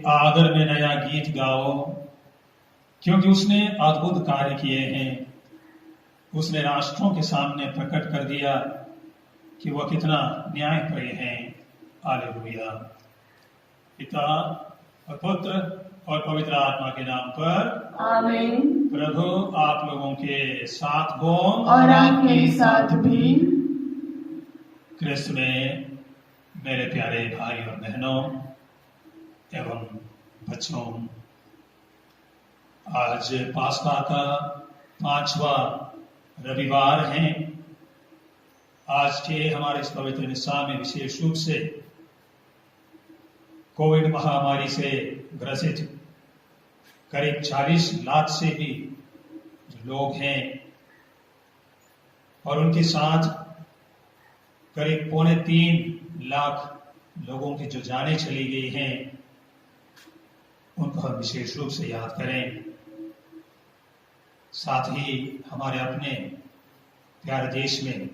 आदर में नया गीत गाओ, क्योंकि उसने अद्भुत कार्य किए हैं। उसने राष्ट्रों के सामने प्रकट कर दिया कि वह कितना न्यायप्रिय है। हालेलुया। पिता और पुत्र और पवित्र आत्मा के नाम पर आमीन। प्रभु आप लोगों के साथ हो और आपके साथ भी। क्रिस्त में मेरे प्यारे भाई और बहनों एवं बच्चों, आज पास्का का 5वां रविवार है। आज के हमारे इस पवित्र मिस्सा में विशेष रूप से कोविड महामारी से ग्रसित करीब 40 लाख से भी जो लोग हैं और उनके साथ करीब 2.25 लाख लोगों की जो जानें चली गई हैं, उनको हम विशेष रूप से याद करें। साथ ही हमारे अपने प्यारे देश में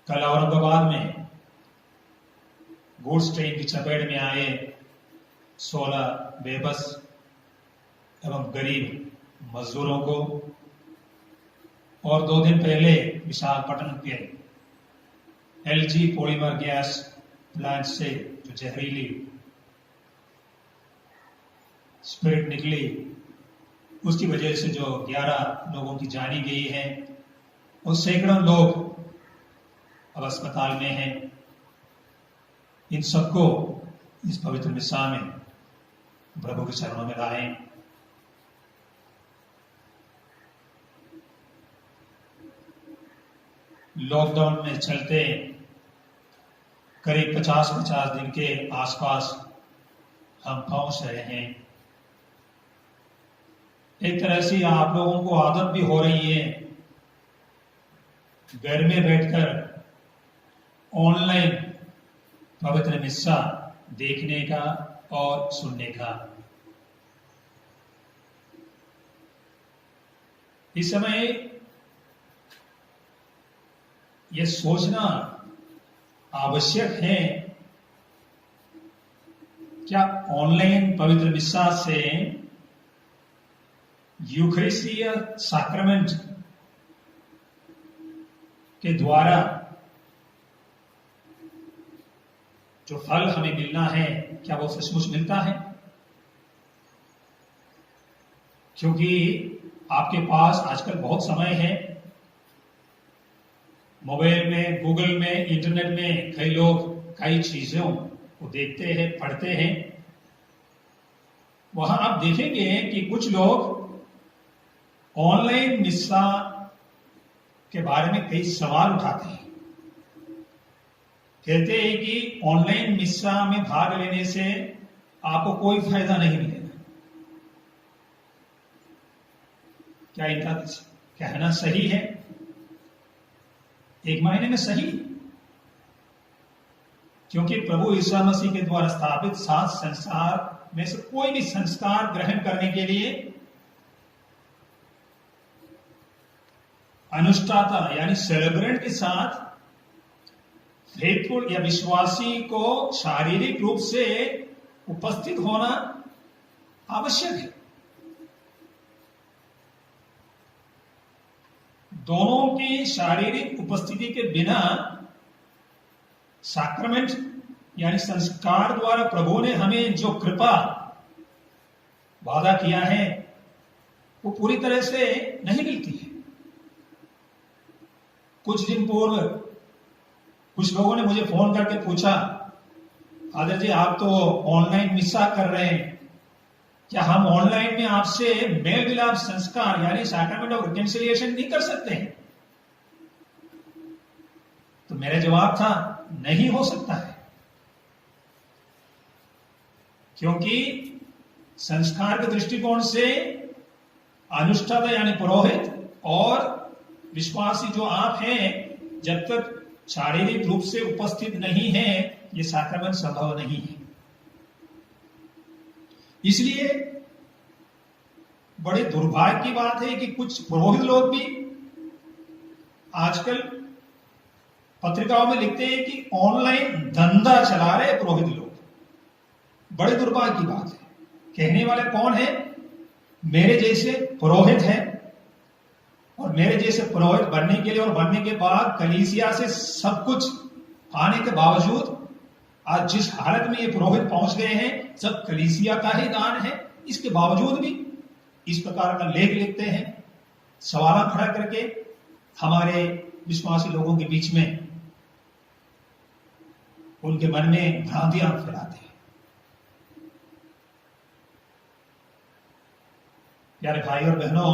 कल औरंगाबाद में गुड्स ट्रेन की चपेट में आए 16 बेबस एवं गरीब मजदूरों को, और 2 दिन पहले विशाखापट्टनम के एलजी पॉलीमर गैस प्लांट से जो जहरीली स्पिरिट निकली, उसकी वजह से जो 11 लोगों की जानी गई है और सैकड़ों लोग अब अस्पताल में हैं। इन सबको इस पवित्र मिस्सा में प्रभु के चरणों में लाएं। लॉकडाउन में चलते करीब 50 दिन के आसपास हम पहुंच रहे हैं। एक तरह से आप लोगों को आदत भी हो रही है घर में बैठकर ऑनलाइन पवित्र मिस्सा देखने का और सुनने का। इस समय यह सोचना आवश्यक है, क्या ऑनलाइन पवित्र मिस्सा से यूखरिस्तीय सैक्रामेंट के द्वारा जो फल हमें मिलना है, क्या वो सचमुच मिलता है? क्योंकि आपके पास आजकल बहुत समय है, मोबाइल में, गूगल में, इंटरनेट में कई लोग कई चीजों को देखते हैं, पढ़ते हैं। वहां आप देखेंगे कि कुछ लोग ऑनलाइन मिस्सा के बारे में कई सवाल उठाते हैं। कहते हैं कि ऑनलाइन मिस्सा में भाग लेने से आपको कोई फायदा नहीं मिलेगा। क्या इनका कहना सही है? एक मायने में सही, क्योंकि प्रभु यीशु मसीह के द्वारा स्थापित 7 संस्कार में से कोई भी संस्कार ग्रहण करने के लिए अनुष्ठाता यानी सेलिब्रेंट के साथ फेथफुल या विश्वासी को शारीरिक रूप से उपस्थित होना आवश्यक है। दोनों की शारीरिक उपस्थिति के बिना सैक्रामेंट यानी संस्कार द्वारा प्रभु ने हमें जो कृपा वादा किया है वो पूरी तरह से नहीं मिलती है। कुछ दिन पूर्व कुछ लोगों ने मुझे फोन करके पूछा, फादर जी आप तो ऑनलाइन मिस्सा कर रहे हैं, क्या हम ऑनलाइन में आपसे मेल मिलाप संस्कार यानी सैक्रामेंट ऑफ रिकंसिलिएशन नहीं कर सकते हैं? तो मेरा जवाब था नहीं हो सकता है, क्योंकि संस्कार के दृष्टिकोण से अनुष्ठाता यानी पुरोहित और विश्वासी जो आप हैं, जब तक शारीरिक रूप से उपस्थित नहीं है, यह सैक्रामेंट संभव नहीं है। इसलिए बड़े दुर्भाग्य की बात है कि कुछ पुरोहित लोग भी आजकल पत्रिकाओं में लिखते हैं कि ऑनलाइन धंधा चला रहे पुरोहित लोग। बड़े दुर्भाग्य की बात है। कहने वाले कौन है? मेरे जैसे पुरोहित हैं, और मेरे जैसे पुरोहित बनने के लिए और बनने के बाद कलीसिया से सब कुछ पाने के बावजूद आज जिस हालत में ये पुरोहित पहुंच गए हैं, सब कलीसिया का ही दान है, इसके बावजूद भी इस प्रकार का लेख लिखते हैं, सवाल खड़ा करके हमारे विश्वासी लोगों के बीच में उनके मन में भ्रांतियां फैलाते हैं। प्यारे भाई और बहनों,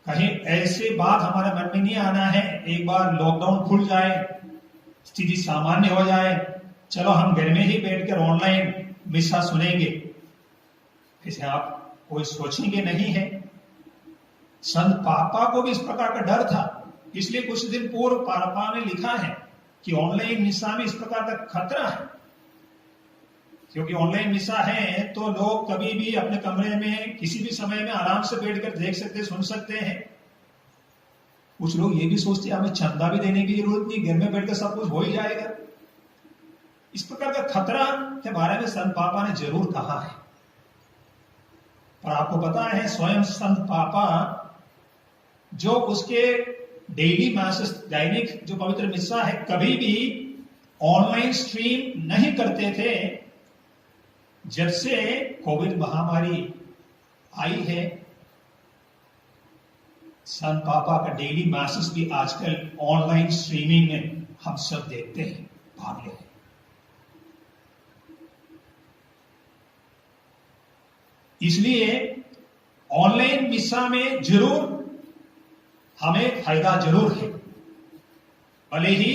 कहीं ऐसी बात हमारे मन में नहीं आना है, एक बार लॉकडाउन खुल जाए, स्थिति सामान्य हो जाए, चलो हम घर में ही बैठकर ऑनलाइन मिसा सुनेंगे, इसे आप कोई सोचेंगे नहीं है। संत पापा को भी इस प्रकार का डर था, इसलिए कुछ दिन पूर्व पापा ने लिखा है कि ऑनलाइन मिसा में इस प्रकार का खतरा है, क्योंकि ऑनलाइन मिसा है तो लोग कभी भी अपने कमरे में किसी भी समय में आराम से बैठकर देख सकते, सुन सकते हैं। कुछ लोग ये भी सोचते हैं हमें चंदा भी देने की जरूरत नहीं, घर में बैठकर सब कुछ हो ही जाएगा। इस प्रकार का खतरा के बारे में संत पापा ने जरूर कहा है, पर आपको पता है स्वयं संत पापा जो उसके डेली मैसेज, दैनिक जो पवित्र मिसा है, कभी भी ऑनलाइन स्ट्रीम नहीं करते थे। जब से कोविड महामारी आई है, संत पापा का डेली मैसेज भी आजकल ऑनलाइन स्ट्रीमिंग में हम सब देखते हैं, भाग ले। इसलिए ऑनलाइन मिसा में जरूर हमें फायदा जरूर है, भले ही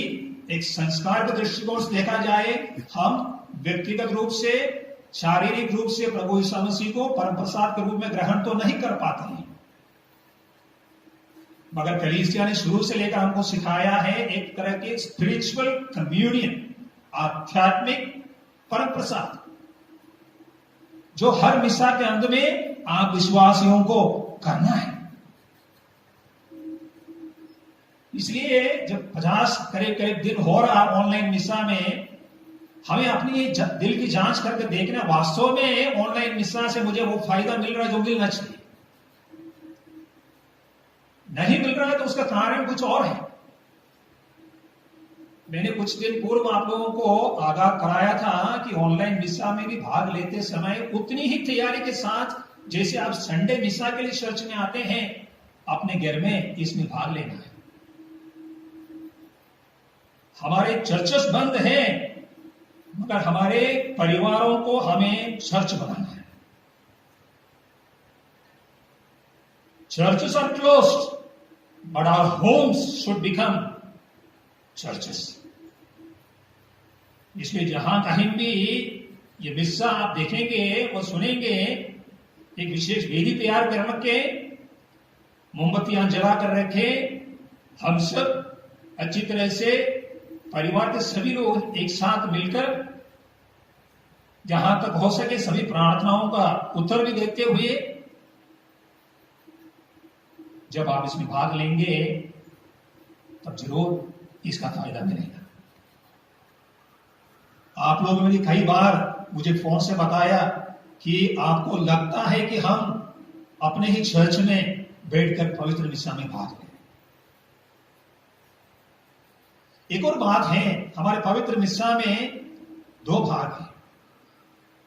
एक संस्कार के दृष्टिकोण से देखा जाए, हम व्यक्तिगत रूप से, शारीरिक रूप से प्रभु यीशु मसीह को परम प्रसाद के रूप में ग्रहण तो नहीं कर पाते हैं, मगर कलीसिया ने शुरू से लेकर हमको सिखाया है एक तरह के स्पिरिचुअल कम्युनियन, आध्यात्मिक परम प्रसाद, जो हर मिसा के अंत में आप विश्वासियों को करना है। इसलिए जब 50 करीब दिन हो रहा ऑनलाइन मिसा में, हमें अपनी दिल की जांच करके देखना, वास्तव में ऑनलाइन मिसा से मुझे वो फायदा मिल रहा है जो मिलना चाहिए। नहीं मिल रहा है तो उसका कारण कुछ और है। मैंने कुछ दिन पूर्व आप लोगों को आगाह कराया था कि ऑनलाइन मिसा में भी भाग लेते समय उतनी ही तैयारी के साथ जैसे आप संडे मिसा के लिए चर्च में आते हैं, अपने घर में इसमें भाग लेना है। हमारे चर्चेस बंद हैं, मगर हमारे परिवारों को हमें चर्च बनाना है। Churches are closed, but our homes should become churches. इसलिए जहां कहीं भी ये मिस्सा आप देखेंगे और सुनेंगे, एक विशेष वेदी तैयार कर रखे, मोमबत्तियां जला कर रखे, हम सब अच्छी तरह से परिवार के सभी लोग एक साथ मिलकर, जहां तक हो सके सभी प्रार्थनाओं का उत्तर भी देते हुए, जब आप इसमें भाग लेंगे तब जरूर इसका फायदा मिलेगा। आप लोगों ने कई बार मुझे फोन से बताया कि आपको लगता है कि हम अपने ही चर्च में बैठकर पवित्र मिसा में भाग लें। एक और बात है, हमारे पवित्र मिसा में 2 भाग हैं।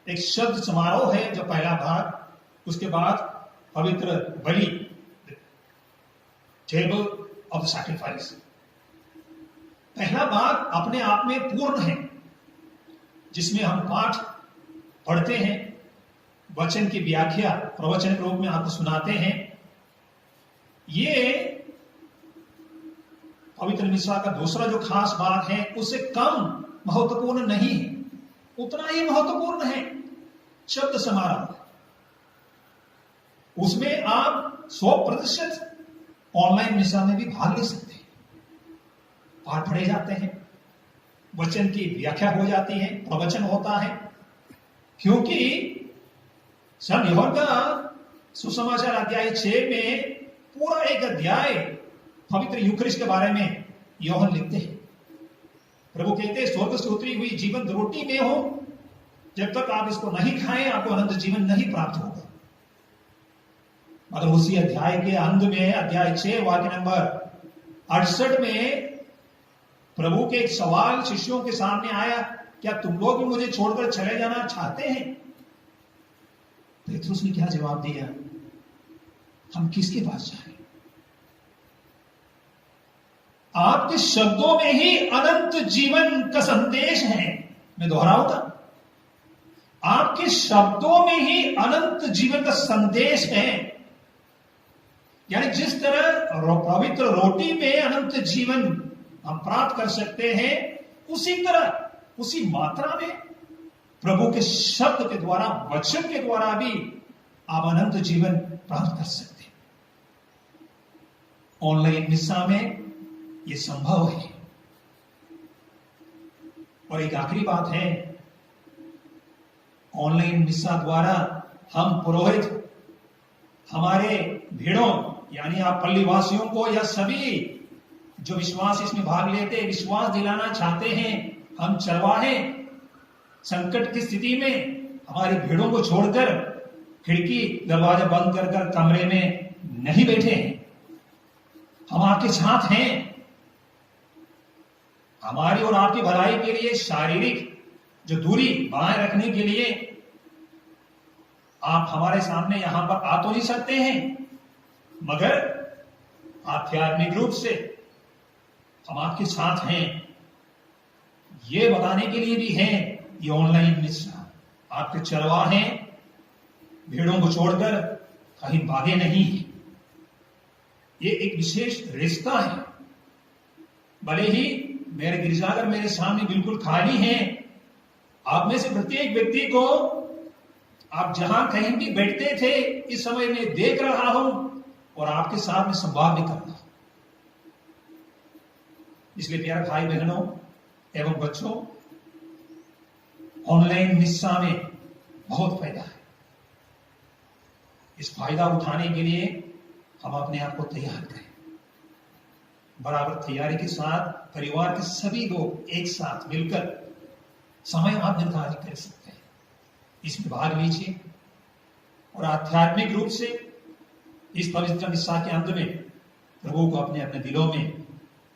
एक शब्द समारोह है जो पहला भाग, उसके बाद पवित्र बलि, टेबल ऑफ सैक्रिफाइस। पहला भाग अपने आप में पूर्ण है, जिसमें हम पाठ पढ़ते हैं, वचन की व्याख्या प्रवचन के रूप में आपको सुनाते हैं। ये पवित्र मिसा का दूसरा जो खास बात है, उससे कम महत्वपूर्ण नहीं है, उतना ही महत्वपूर्ण है शब्द समारोह। उसमें आप 100% ऑनलाइन मिसा में भी भाग ले सकते हैं। पाठ पढ़े जाते हैं, वचन की व्याख्या हो जाती है, प्रवचन होता है, क्योंकि संत यूहन्ना का सुसमाचार अध्याय 6 में पूरा एक अध्याय पवित्र यूखरिस्ट के बारे में यूहन्ना लिखते हैं। प्रभु कहते हैं स्वर्ग से उतरी हुई जीवंत रोटी में हो, जब तक आप इसको नहीं खाएं आपको अनंत जीवन नहीं प्राप्त होगा। मगर उसी अध्याय के अंत में अध्याय 6 वाक्य नंबर 68 में प्रभु के एक सवाल शिष्यों के सामने आया, क्या तुम लोग भी मुझे छोड़कर चले जाना चाहते हैं? पेट्रुस ने क्या जवाब दिया? हम किसके पास जाएं? आपके शब्दों में ही अनंत जीवन का संदेश है। मैं दोहराऊंगा, आपके शब्दों में ही अनंत जीवन का संदेश है। यानी जिस तरह पवित्र रोटी में अनंत जीवन हम प्राप्त कर सकते हैं, उसी तरह उसी मात्रा में प्रभु के शब्द के द्वारा, वचन के द्वारा भी आप अनंत जीवन प्राप्त कर सकते हैं। ऑनलाइन मिस्सा में यह संभव है। और एक आखिरी बात है, ऑनलाइन मिस्सा द्वारा हम पुरोहित हमारे भीड़ों यानी आप पल्लीवासियों को या सभी जो विश्वास इसमें भाग लेते विश्वास दिलाना चाहते हैं, हम चरवाहे संकट की स्थिति में हमारी भीड़ों को छोड़कर खिड़की दरवाजा बंद कर कमरे में नहीं बैठे हैं। हम आपके साथ हैं। हमारी और आपकी भलाई के लिए शारीरिक जो दूरी बनाए रखने के लिए आप हमारे सामने यहां पर आ तो नहीं सकते हैं, मगर आध्यात्मिक रूप से हम आपके साथ हैं। ये बताने के लिए भी है ये ऑनलाइन मिस्सा। आपके चरवाहे भेड़ों को छोड़कर कहीं भागे नहीं है। ये एक विशेष रिश्ता है। भले ही मेरे गिरजाघर मेरे सामने बिल्कुल खाली है, आप में से प्रत्येक व्यक्ति को आप जहां कहीं भी बैठते थे इस समय में देख रहा हूं और आपके साथ में संवाद भी कर रहा हूं। इसलिए प्यारे भाई बहनों एवं बच्चों, ऑनलाइन मिस्सा में बहुत फायदा है। इस फायदा उठाने के लिए हम अपने आप को तैयार करें। बराबर तैयारी के साथ परिवार के सभी लोग एक साथ मिलकर समय आप निर्धारित कर सकते हैं, इसमें भाग लीजिए और आध्यात्मिक रूप से इस पवित्र मिस्सा के अंत में प्रभु को अपने अपने दिलों में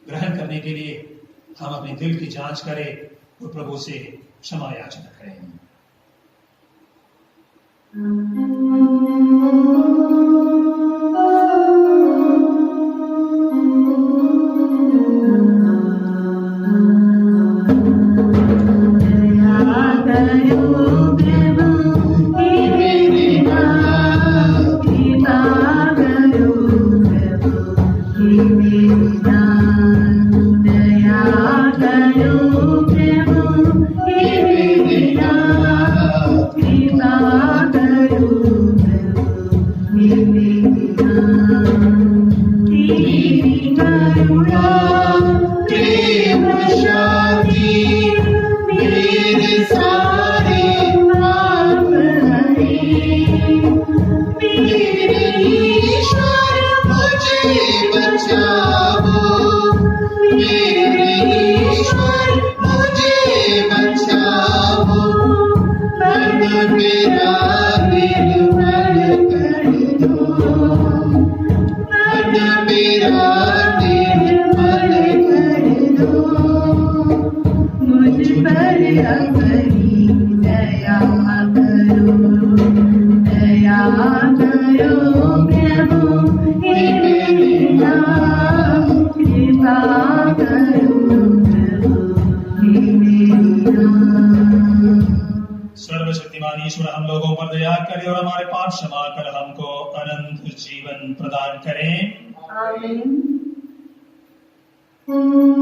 ग्रहण करने के लिए हम अपने दिल की जांच करें और प्रभु से क्षमा याचना करें। सर्वशक्तिमान ईश्वर हम लोगों पर दया करे और हमारे पाप क्षमा कर हमको अनंत जीवन प्रदान करें। आमीन। महिमा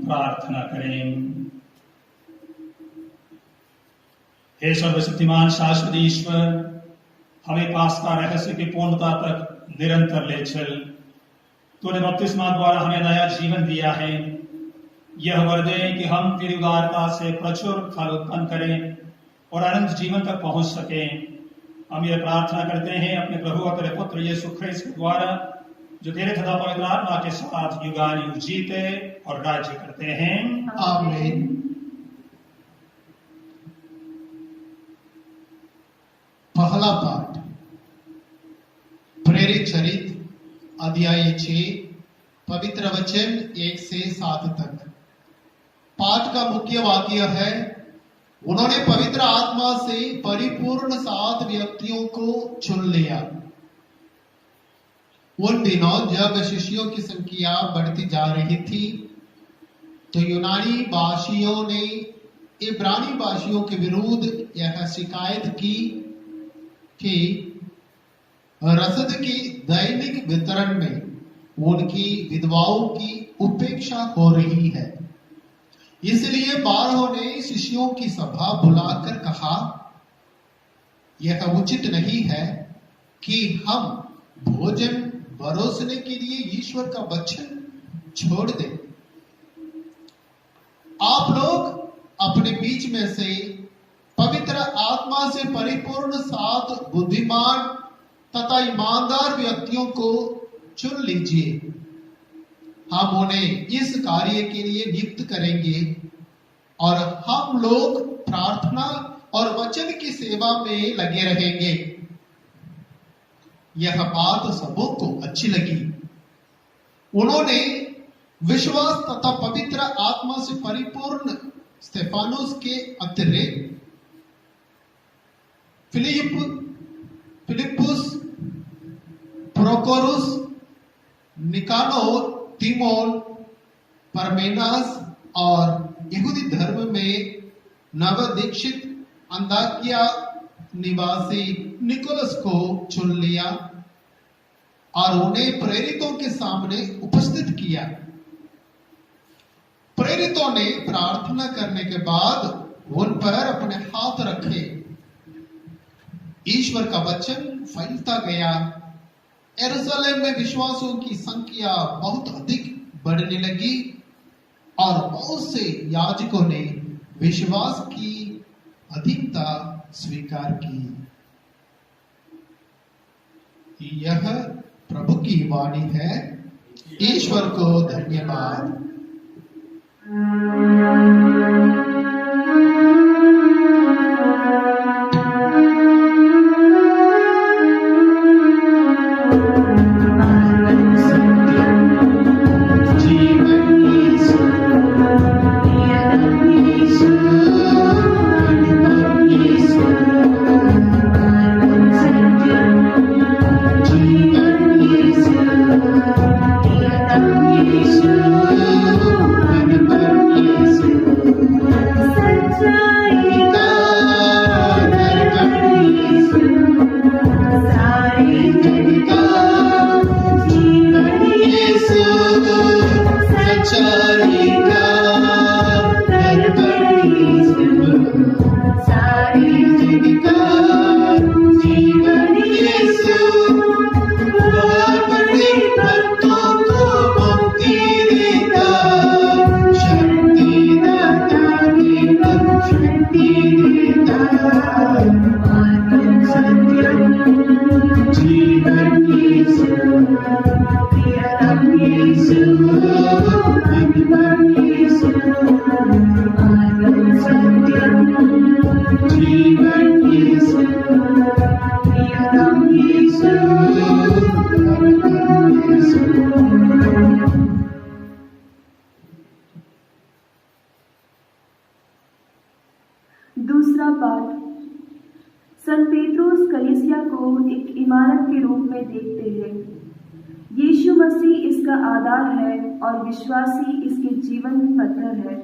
प्रार्थना करें। हे सर्वशक्तिमान शाश्वत ईश्वर, हमें पास्का रहस्य की पूर्णता तक निरंतर ले चल। तूने बपतिस्मा द्वारा हमें नया जीवन दिया है। यह वर दे कि हम तेरी उदारता से प्रचुर फल उत्पन्न करें और अनंत जीवन तक पहुंच सकें। हम यह प्रार्थना करते हैं अपने प्रभु और तेरे पुत्र यीशु ख्रीस्त के द्वारा, जो तेरे तथा पवित्र आत्मा के साथ युगानुयुग जीते और राज्य करते हैं। आमीन। पहला पाठ प्रेरित चरित्र अध्याय 6 पवित्र वचन 1 से 7 तक। पाठ का मुख्य वाक्य है, उन्होंने पवित्र आत्मा से परिपूर्ण 7 व्यक्तियों को चुन लिया। उन दिनों जब शिष्यों की संख्या बढ़ती जा रही थी, तो यूनानी भाषियों ने इब्रानी भाषियों के विरुद्ध यह शिकायत की कि रसद की दैनिक वितरण में उनकी विधवाओं की उपेक्षा हो रही है। इसलिए 12 ने शिष्यों की सभा बुलाकर कहा, यह उचित नहीं है कि हम भोजन परोसने के लिए ईश्वर का वचन छोड़ दें। आप लोग अपने बीच में से पवित्र आत्मा से परिपूर्ण 7 बुद्धिमान तथा ईमानदार व्यक्तियों को चुन लीजिए। हम उन्हें इस कार्य के लिए नियुक्त करेंगे और हम लोग प्रार्थना और वचन की सेवा में लगे रहेंगे। यह बात सबों को अच्छी लगी। उन्होंने विश्वास तथा पवित्र आत्मा से परिपूर्ण स्तेफानुस के अतिरिक्त फिलिपुस, प्रोकोरुस, निकानोर, तिमोन, परमेनास और यहूदी धर्म में नवदीक्षित अंताकिया निवासी निकोलस को चुन लिया और उन्हें प्रेरितों के सामने उपस्थित किया। प्रेरितों ने प्रार्थना करने के बाद उन पर अपने हाथ रखे। ईश्वर का वचन फैलता गया। यरूशलेम में विश्वासियों की संख्या बहुत अधिक बढ़ने लगी और बहुत से याजकों ने विश्वास की अधीनता स्वीकार की। यह प्रभु की वाणी है। ईश्वर को धन्यवाद। दूसरा पाठ। संत पेत्रुस कलीसिया को एक इमारत के रूप में देखते हैं। यीशु मसीह इसका आधार है और विश्वासी इसके जीवन पत्थर है।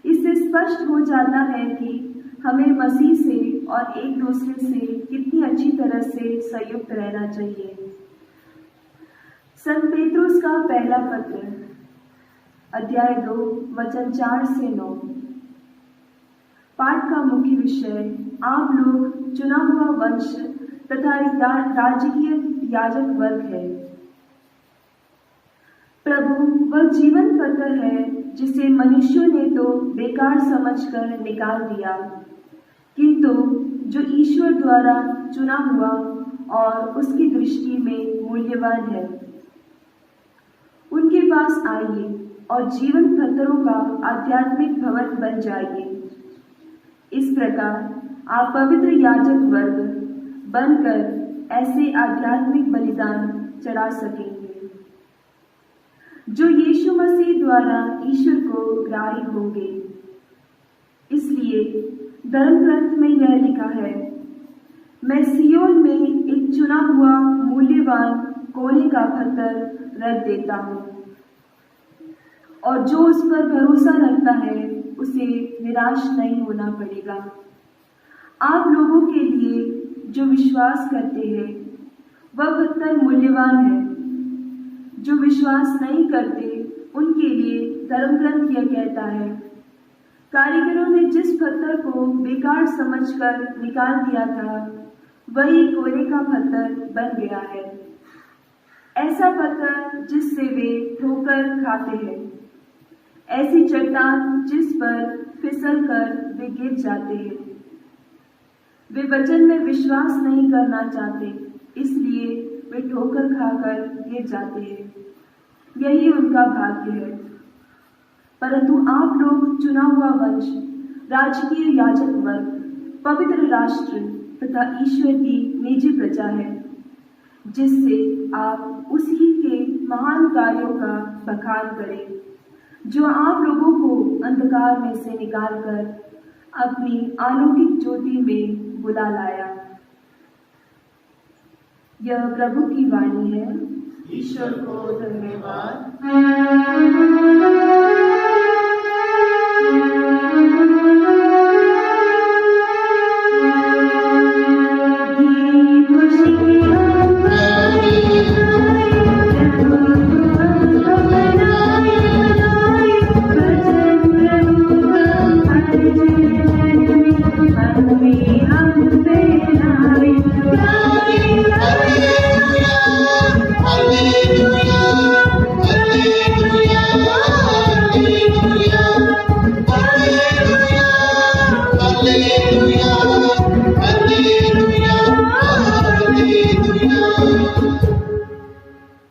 इससे स्पष्ट हो जाता है कि हमें मसीह से और एक दूसरे से कितनी अच्छी तरह से संयुक्त रहना चाहिए। संत पेत्रुस का पहला पत्र। अध्याय 2 वचन 4 से 9। पाठ का मुख्य विषय आप लोग चुना हुआ वंश तथा राजकीय याजक वर्ग है। प्रभु वह जीवन पत्र है जिसे मनुष्यों ने तो बेकार समझकर निकाल दिया, किंतु जो ईश्वर द्वारा चुना हुआ और उसकी दृष्टि में मूल्यवान है, उनके पास आइए और जीवन पत्रों का आध्यात्मिक भवन बन जाइए। इस प्रकार आप पवित्र याजक वर्ग बनकर ऐसे आध्यात्मिक बलिदान चढ़ा सकेंगे जो यीशु मसीह द्वारा ईश्वर को ग्राह्य होंगे। इसलिए धर्म ग्रंथ में यह लिखा है, मैं सियोन में एक चुना हुआ मूल्यवान कोने का पत्थर रख देता हूँ, और जो उस पर भरोसा रखता है उसे निराश नहीं होना पड़ेगा। आप लोगों के लिए जो विश्वास करते हैं वह पत्थर मूल्यवान है, जो विश्वास नहीं करते उनके लिए धर्म ग्रंथ यह कहता है, कारीगरों ने जिस पत्थर को बेकार समझकर निकाल दिया था वही कोने का पत्थर बन गया है। ऐसा पत्थर जिससे वे ठोकर खाते हैं, ऐसी चट्टान जिस पर फिसल कर वे गिर जाते हैं। वे वचन में विश्वास नहीं करना चाहते, इसलिए वे ठोकर खाकर गिर जाते हैं। यही उनका भाग्य है। परंतु आप लोग चुना हुआ वंश, राजकीय याजक वर्ग, पवित्र राष्ट्र तथा ईश्वर की निजी प्रजा है, जिससे आप उसी के महान कार्यों का बखान करें, जो आप लोगों को अंधकार में से निकालकर अपनी अलौकिक ज्योति में बुला लाया। यह प्रभु की वाणी है। ईश्वर को धन्यवाद।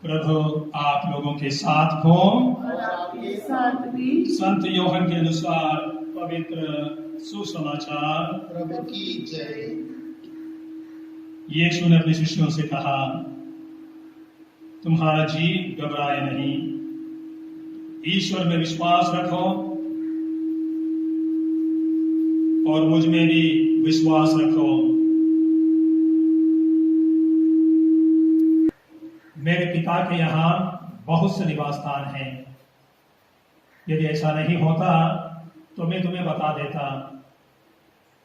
प्रभु आप लोगों के साथ हो और आपके साथ भी। संत यूहन्ना के अनुसार पवित्र सुसमाचार। प्रभु की जय। यीशु ने अपने शिष्यों से कहा, तुम्हारा जी घबराए नहीं, ईश्वर में विश्वास रखो और मुझ में भी विश्वास रखो। मेरे पिता के यहाँ बहुत से निवास स्थान हैं। यदि ऐसा नहीं होता तो मैं तुम्हें बता देता,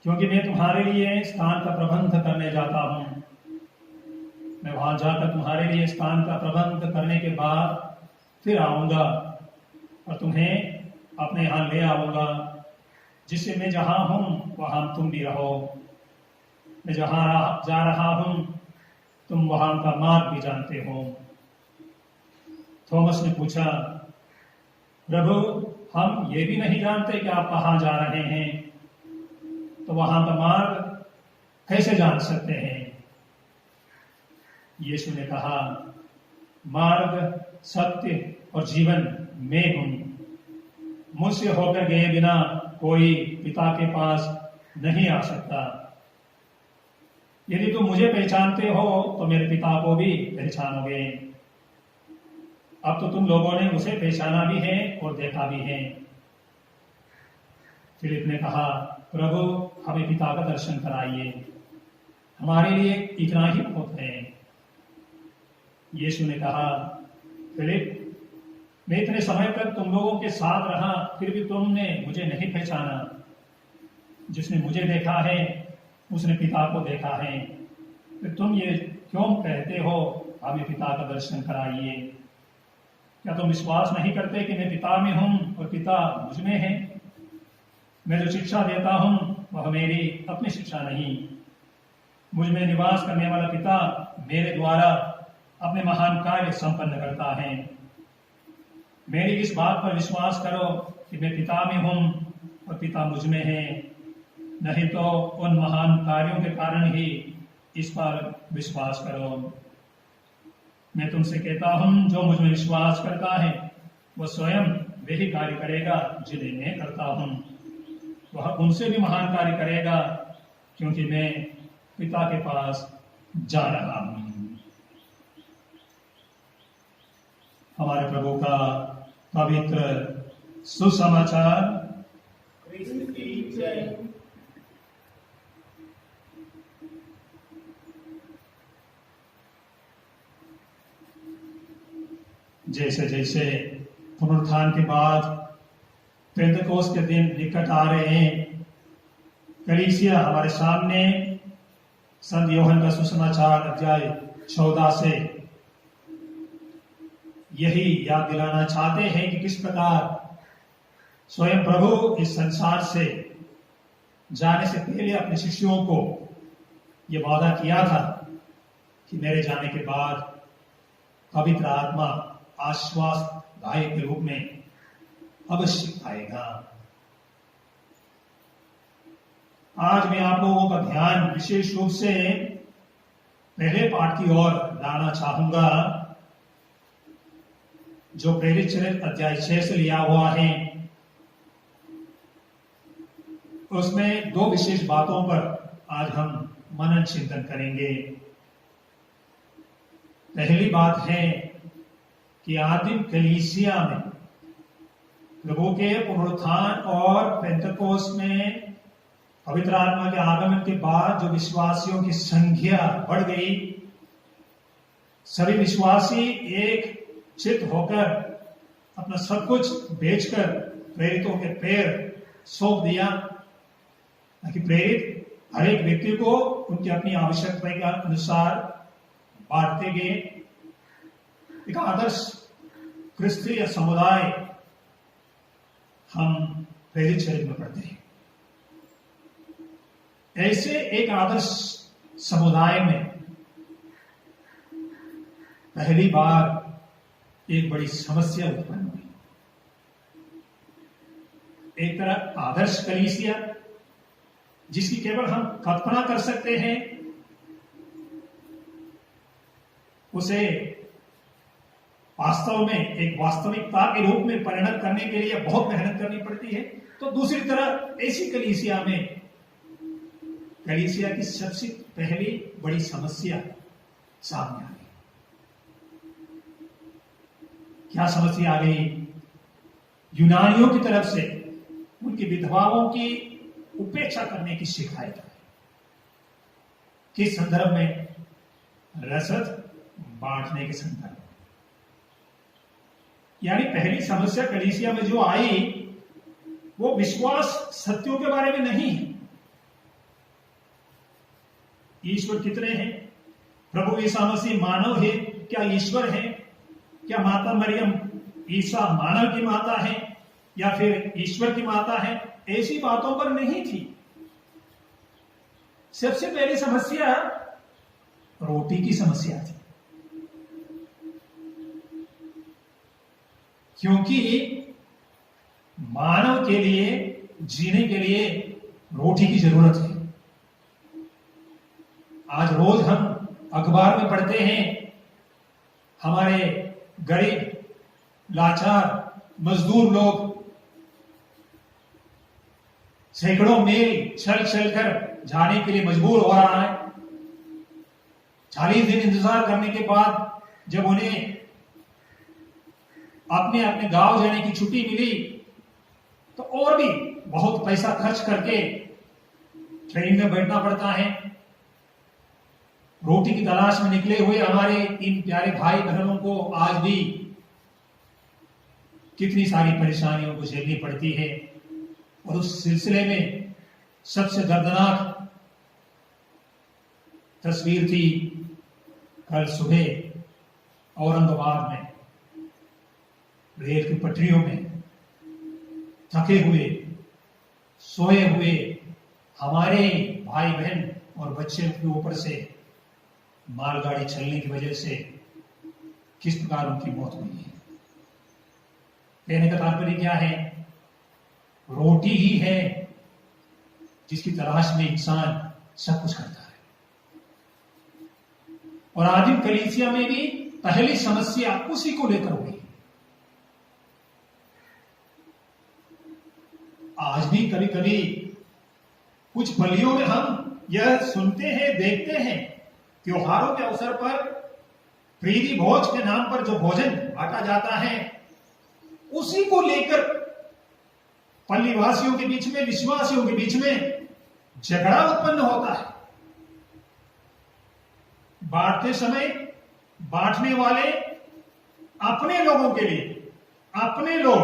क्योंकि मैं तुम्हारे लिए स्थान का प्रबंध करने जाता हूँ। मैं वहां जाकर तुम्हारे लिए स्थान का प्रबंध करने के बाद फिर आऊंगा और तुम्हें अपने यहाँ ले आऊंगा, जिससे मैं जहां हूं वहां तुम भी रहो। मैं जहां जा रहा हूं तुम वहां का मार्ग भी जानते हो। थॉमस ने पूछा, प्रभु हम ये भी नहीं जानते कि आप कहां जा रहे हैं, तो वहां का मार्ग कैसे जान सकते हैं? यीशु ने कहा, मार्ग, सत्य और जीवन मैं हूं। मुझसे होकर गए बिना कोई पिता के पास नहीं आ सकता। यदि तुम मुझे पहचानते हो तो मेरे पिता को भी पहचानोगे। अब तो तुम लोगों ने उसे पहचाना भी है और देखा भी है। फिलिप ने कहा, प्रभु हमें पिता का दर्शन कराइए, हमारे लिए इतना ही बहुत है। यीशु ने कहा, फिलिप मैं इतने समय तक तुम लोगों के साथ रहा, फिर भी तुमने मुझे नहीं पहचाना। जिसने मुझे देखा है उसने पिता को देखा है। फिर तुम ये क्यों कहते हो हमें पिता का दर्शन कराइए? क्या तुम विश्वास नहीं करते कि मैं पिता में हूं और पिता मुझ में है? मैं जो शिक्षा देता हूं वह मेरी अपनी शिक्षा नहीं, मुझ में निवास करने वाला पिता मेरे द्वारा अपने महान कार्य संपन्न करता है। मेरी इस बात पर विश्वास करो कि मैं पिता में हूं और पिता मुझ में है, नहीं तो उन महान कार्यों के कारण ही इस पर विश्वास करो। मैं तुमसे कहता हूं, जो मुझ में विश्वास करता है वह स्वयं वही कार्य करेगा जिन्हें मैं करता हूं, वह उनसे भी महान कार्य करेगा, क्योंकि मैं पिता के पास जा रहा हूं। हमारे प्रभु का पवित्र सुसमाचार। क्रिस्त की जय। जैसे जैसे पुनरुत्थान के बाद पेंतकोस्त के दिन निकट आ रहे हैं, कलीसिया हमारे सामने संत यूहन्ना का सुसमाचार अध्याय 14 से यही याद दिलाना चाहते हैं कि किस प्रकार स्वयं प्रभु इस संसार से जाने से पहले अपने शिष्यों को यह वादा किया था कि मेरे जाने के बाद पवित्र आत्मा आश्वासदायक के रूप में अवश्य आएगा। आज मैं आप लोगों का ध्यान विशेष रूप से पहले पाठ की ओर लाना चाहूंगा, जो प्रेरित चरित्र अध्याय 6 से लिया हुआ है। उसमें दो विशेष बातों पर आज हम मनन चिंतन करेंगे। पहली बात है कि आदिम कलीसिया में प्रभु के पुनरुत्थान और पेंतकोस्त में पवित्र आत्मा के आगमन के बाद जो विश्वासियों की संख्या बढ़ गई, सभी विश्वासी एक चित होकर अपना सब कुछ बेचकर प्रेरितों के पैर सौंप दिया, ताकि प्रेरित हर एक व्यक्ति को उनकी अपनी आवश्यकता के अनुसार बांटते गए। एक आदर्श क्रिस्तीय समुदाय हम प्रेरित चरित्र में पढ़ते हैं। ऐसे एक आदर्श समुदाय में पहली बार एक बड़ी समस्या उत्पन्न हुई। एक तरह आदर्श कलीसिया जिसकी केवल हम कल्पना कर सकते हैं, उसे वास्तव में एक वास्तविकता के रूप में परिणत करने के लिए बहुत मेहनत करनी पड़ती है। तो दूसरी तरफ ऐसी कलीसिया में कलीसिया की सबसे पहली बड़ी समस्या सामने आ गई। क्या समस्या आ गई? यूनानियों की तरफ से उनकी विधवाओं की उपेक्षा करने की शिकायत है। किस संदर्भ में? रसद बांटने के संदर्भ में। यानी पहली समस्या कलीसिया में जो आई वो विश्वास सत्यों के बारे में नहीं है। ईश्वर कितने हैं? प्रभु ईसा मसीह मानव है? क्या ईश्वर है? क्या माता मरियम ईसा मानव की माता है या फिर ईश्वर की माता है? ऐसी बातों पर नहीं थी। सबसे पहली समस्या रोटी की समस्या थी, क्योंकि मानव के लिए जीने के लिए रोटी की जरूरत है। आज रोज हम अखबार में पढ़ते हैं, हमारे गरीब लाचार मजदूर लोग सैकड़ों मील चल कर जाने के लिए मजबूर हो रहा है। 40 दिन इंतजार करने के बाद जब उन्हें अपने अपने गांव जाने की छुट्टी मिली, तो और भी बहुत पैसा खर्च करके ट्रेन में बैठना पड़ता है। रोटी की तलाश में निकले हुए हमारे इन प्यारे भाई बहनों को आज भी कितनी सारी परेशानियों को झेलनी पड़ती है। और उस सिलसिले में सबसे दर्दनाक तस्वीर थी कल सुबह औरंगाबाद में रेल की पटरियों में थके हुए, सोए हुए हमारे भाई बहन और बच्चे के ऊपर से मालगाड़ी चलने की वजह से किस प्रकार उनकी मौत हुई है। कहने का तात्पर्य क्या है? रोटी ही है जिसकी तलाश में इंसान सब कुछ करता है। और आदिम कलीसिया में भी पहली समस्या उसी को लेकर हुई। आज भी कभी कभी कुछ बलियों में हम यह सुनते हैं, देखते हैं, त्योहारों के अवसर पर प्रीति भोज के नाम पर जो भोजन बांटा जाता है, उसी को लेकर पल्लीवासियों के बीच में, विश्वासियों के बीच में झगड़ा उत्पन्न होता है। बांटते समय बांटने वाले अपने लोगों के लिए, अपने लोग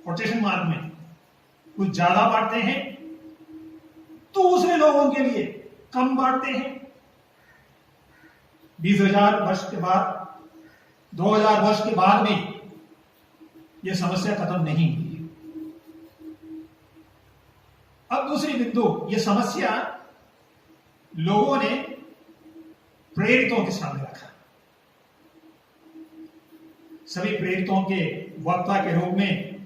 कोटेशन मार्क में कुछ ज्यादा बांटते हैं तो दूसरे लोगों के लिए कम बांटते हैं। 20,000 वर्ष के बाद, 2000 वर्ष के बाद भी यह समस्या खत्म नहीं हुई है। अब दूसरी बिंदु, यह समस्या लोगों ने प्रेरितों के सामने रखा। सभी प्रेरितों के वक्ता के रूप में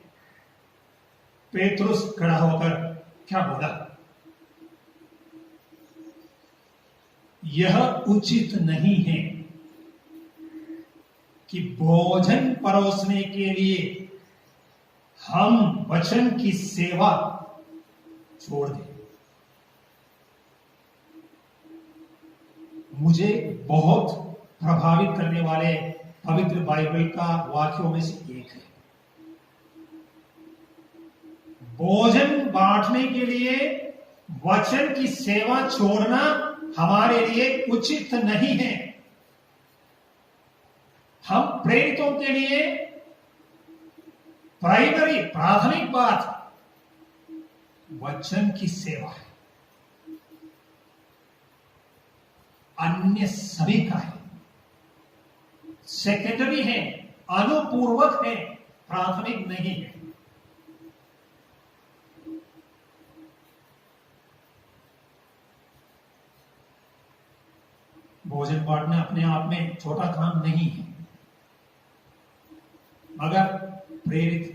पेतरुस खड़ा होकर क्या बोला? यह उचित नहीं है कि भोजन परोसने के लिए हम वचन की सेवा छोड़ दें। मुझे बहुत प्रभावित करने वाले पवित्र बाइबल का वाक्यों में से एक है। भोजन बांटने के लिए वचन की सेवा छोड़ना हमारे लिए उचित नहीं है। हम प्रेरितों के लिए प्राइमरी, प्राथमिक बात वचन की सेवा है, अन्य सभी का है, सेकेंडरी है, अनुपूर्वक है, प्राथमिक नहीं है। भोजन बांटना अपने आप में छोटा काम नहीं है, मगर प्रेरित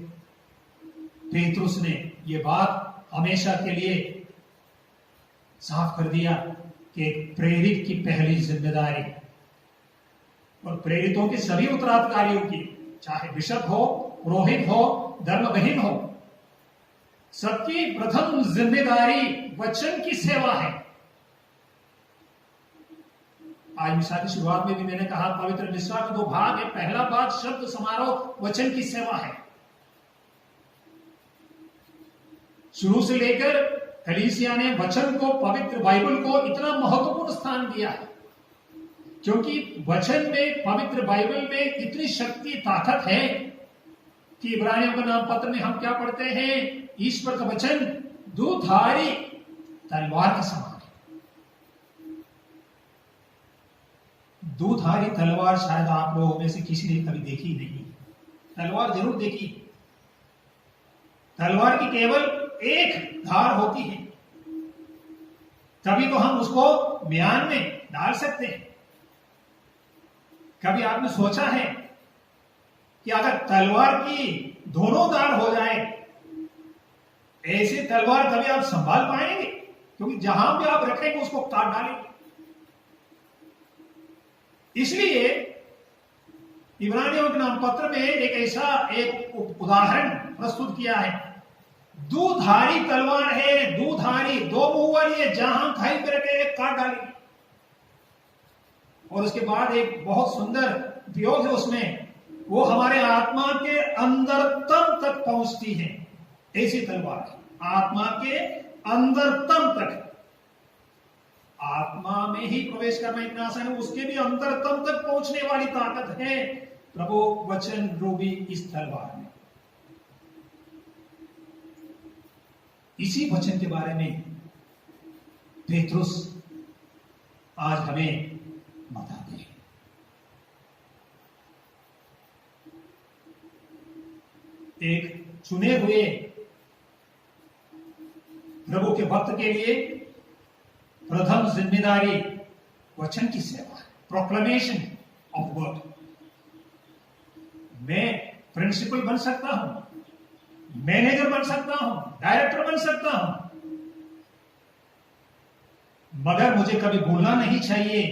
पेतरुस ने यह बात हमेशा के लिए साफ कर दिया कि एक प्रेरित की पहली जिम्मेदारी और प्रेरितों के सभी उत्तराधिकारियों की, चाहे बिशप हो, पुरोहित हो, धर्मबहीन हो, सबकी प्रथम जिम्मेदारी वचन की सेवा है। आज मिशा की शुरुआत में भी मैंने कहा, पवित्र मिशा के 2 भाग है। पहला भाग शब्द समारोह वचन की सेवा है। शुरू से लेकर कलीसिया ने वचन को, पवित्र बाइबल को इतना महत्वपूर्ण स्थान दिया है क्योंकि वचन में, पवित्र बाइबल में इतनी शक्ति, ताकत है कि इब्रानियों का नाम पत्र में हम क्या पढ़ते हैं? ईश्वर का वचन दुधारी तलवार के समान है। दुधारी तलवार शायद आप लोगों में से किसी ने कभी देखी नहीं। तलवार जरूर देखी। तलवार की केवल एक धार होती है, तभी तो हम उसको म्यान में डाल सकते हैं। कभी आपने सोचा है कि अगर तलवार की दोनों धार हो जाए, ऐसी तलवार कभी आप संभाल पाएंगे? क्योंकि जहां भी आप रखेंगे उसको काट डालेंगे। इसलिए इब्रानियों के नाम पत्र में एक उदाहरण प्रस्तुत किया है। दुधारी तलवार है, दुधारी, 2 मुंह वाली है, जहां खाई पे रखे काट डालेगी। और उसके बाद एक बहुत सुंदर प्रयोग है उसमें, वो हमारे आत्मा के अंदरतम तक पहुंचती है। ऐसी तलवार है, आत्मा के अंदरतम तक। आत्मा में ही प्रवेश करना इतना आसान है, उसके भी अंतरतम तक पहुंचने वाली ताकत है प्रभु वचन रूपी इस तलवार में। इसी वचन के बारे में पेतरुस आज हमें बताते हैं। चुने हुए प्रभु के भक्त के लिए प्रथम जिम्मेदारी वचन की सेवा है, प्रोक्लेमेशन ऑफ वर्ड। मैं प्रिंसिपल बन सकता हूं, मैनेजर बन सकता हूं, डायरेक्टर बन सकता हूं, मगर मुझे कभी भूलना नहीं चाहिए,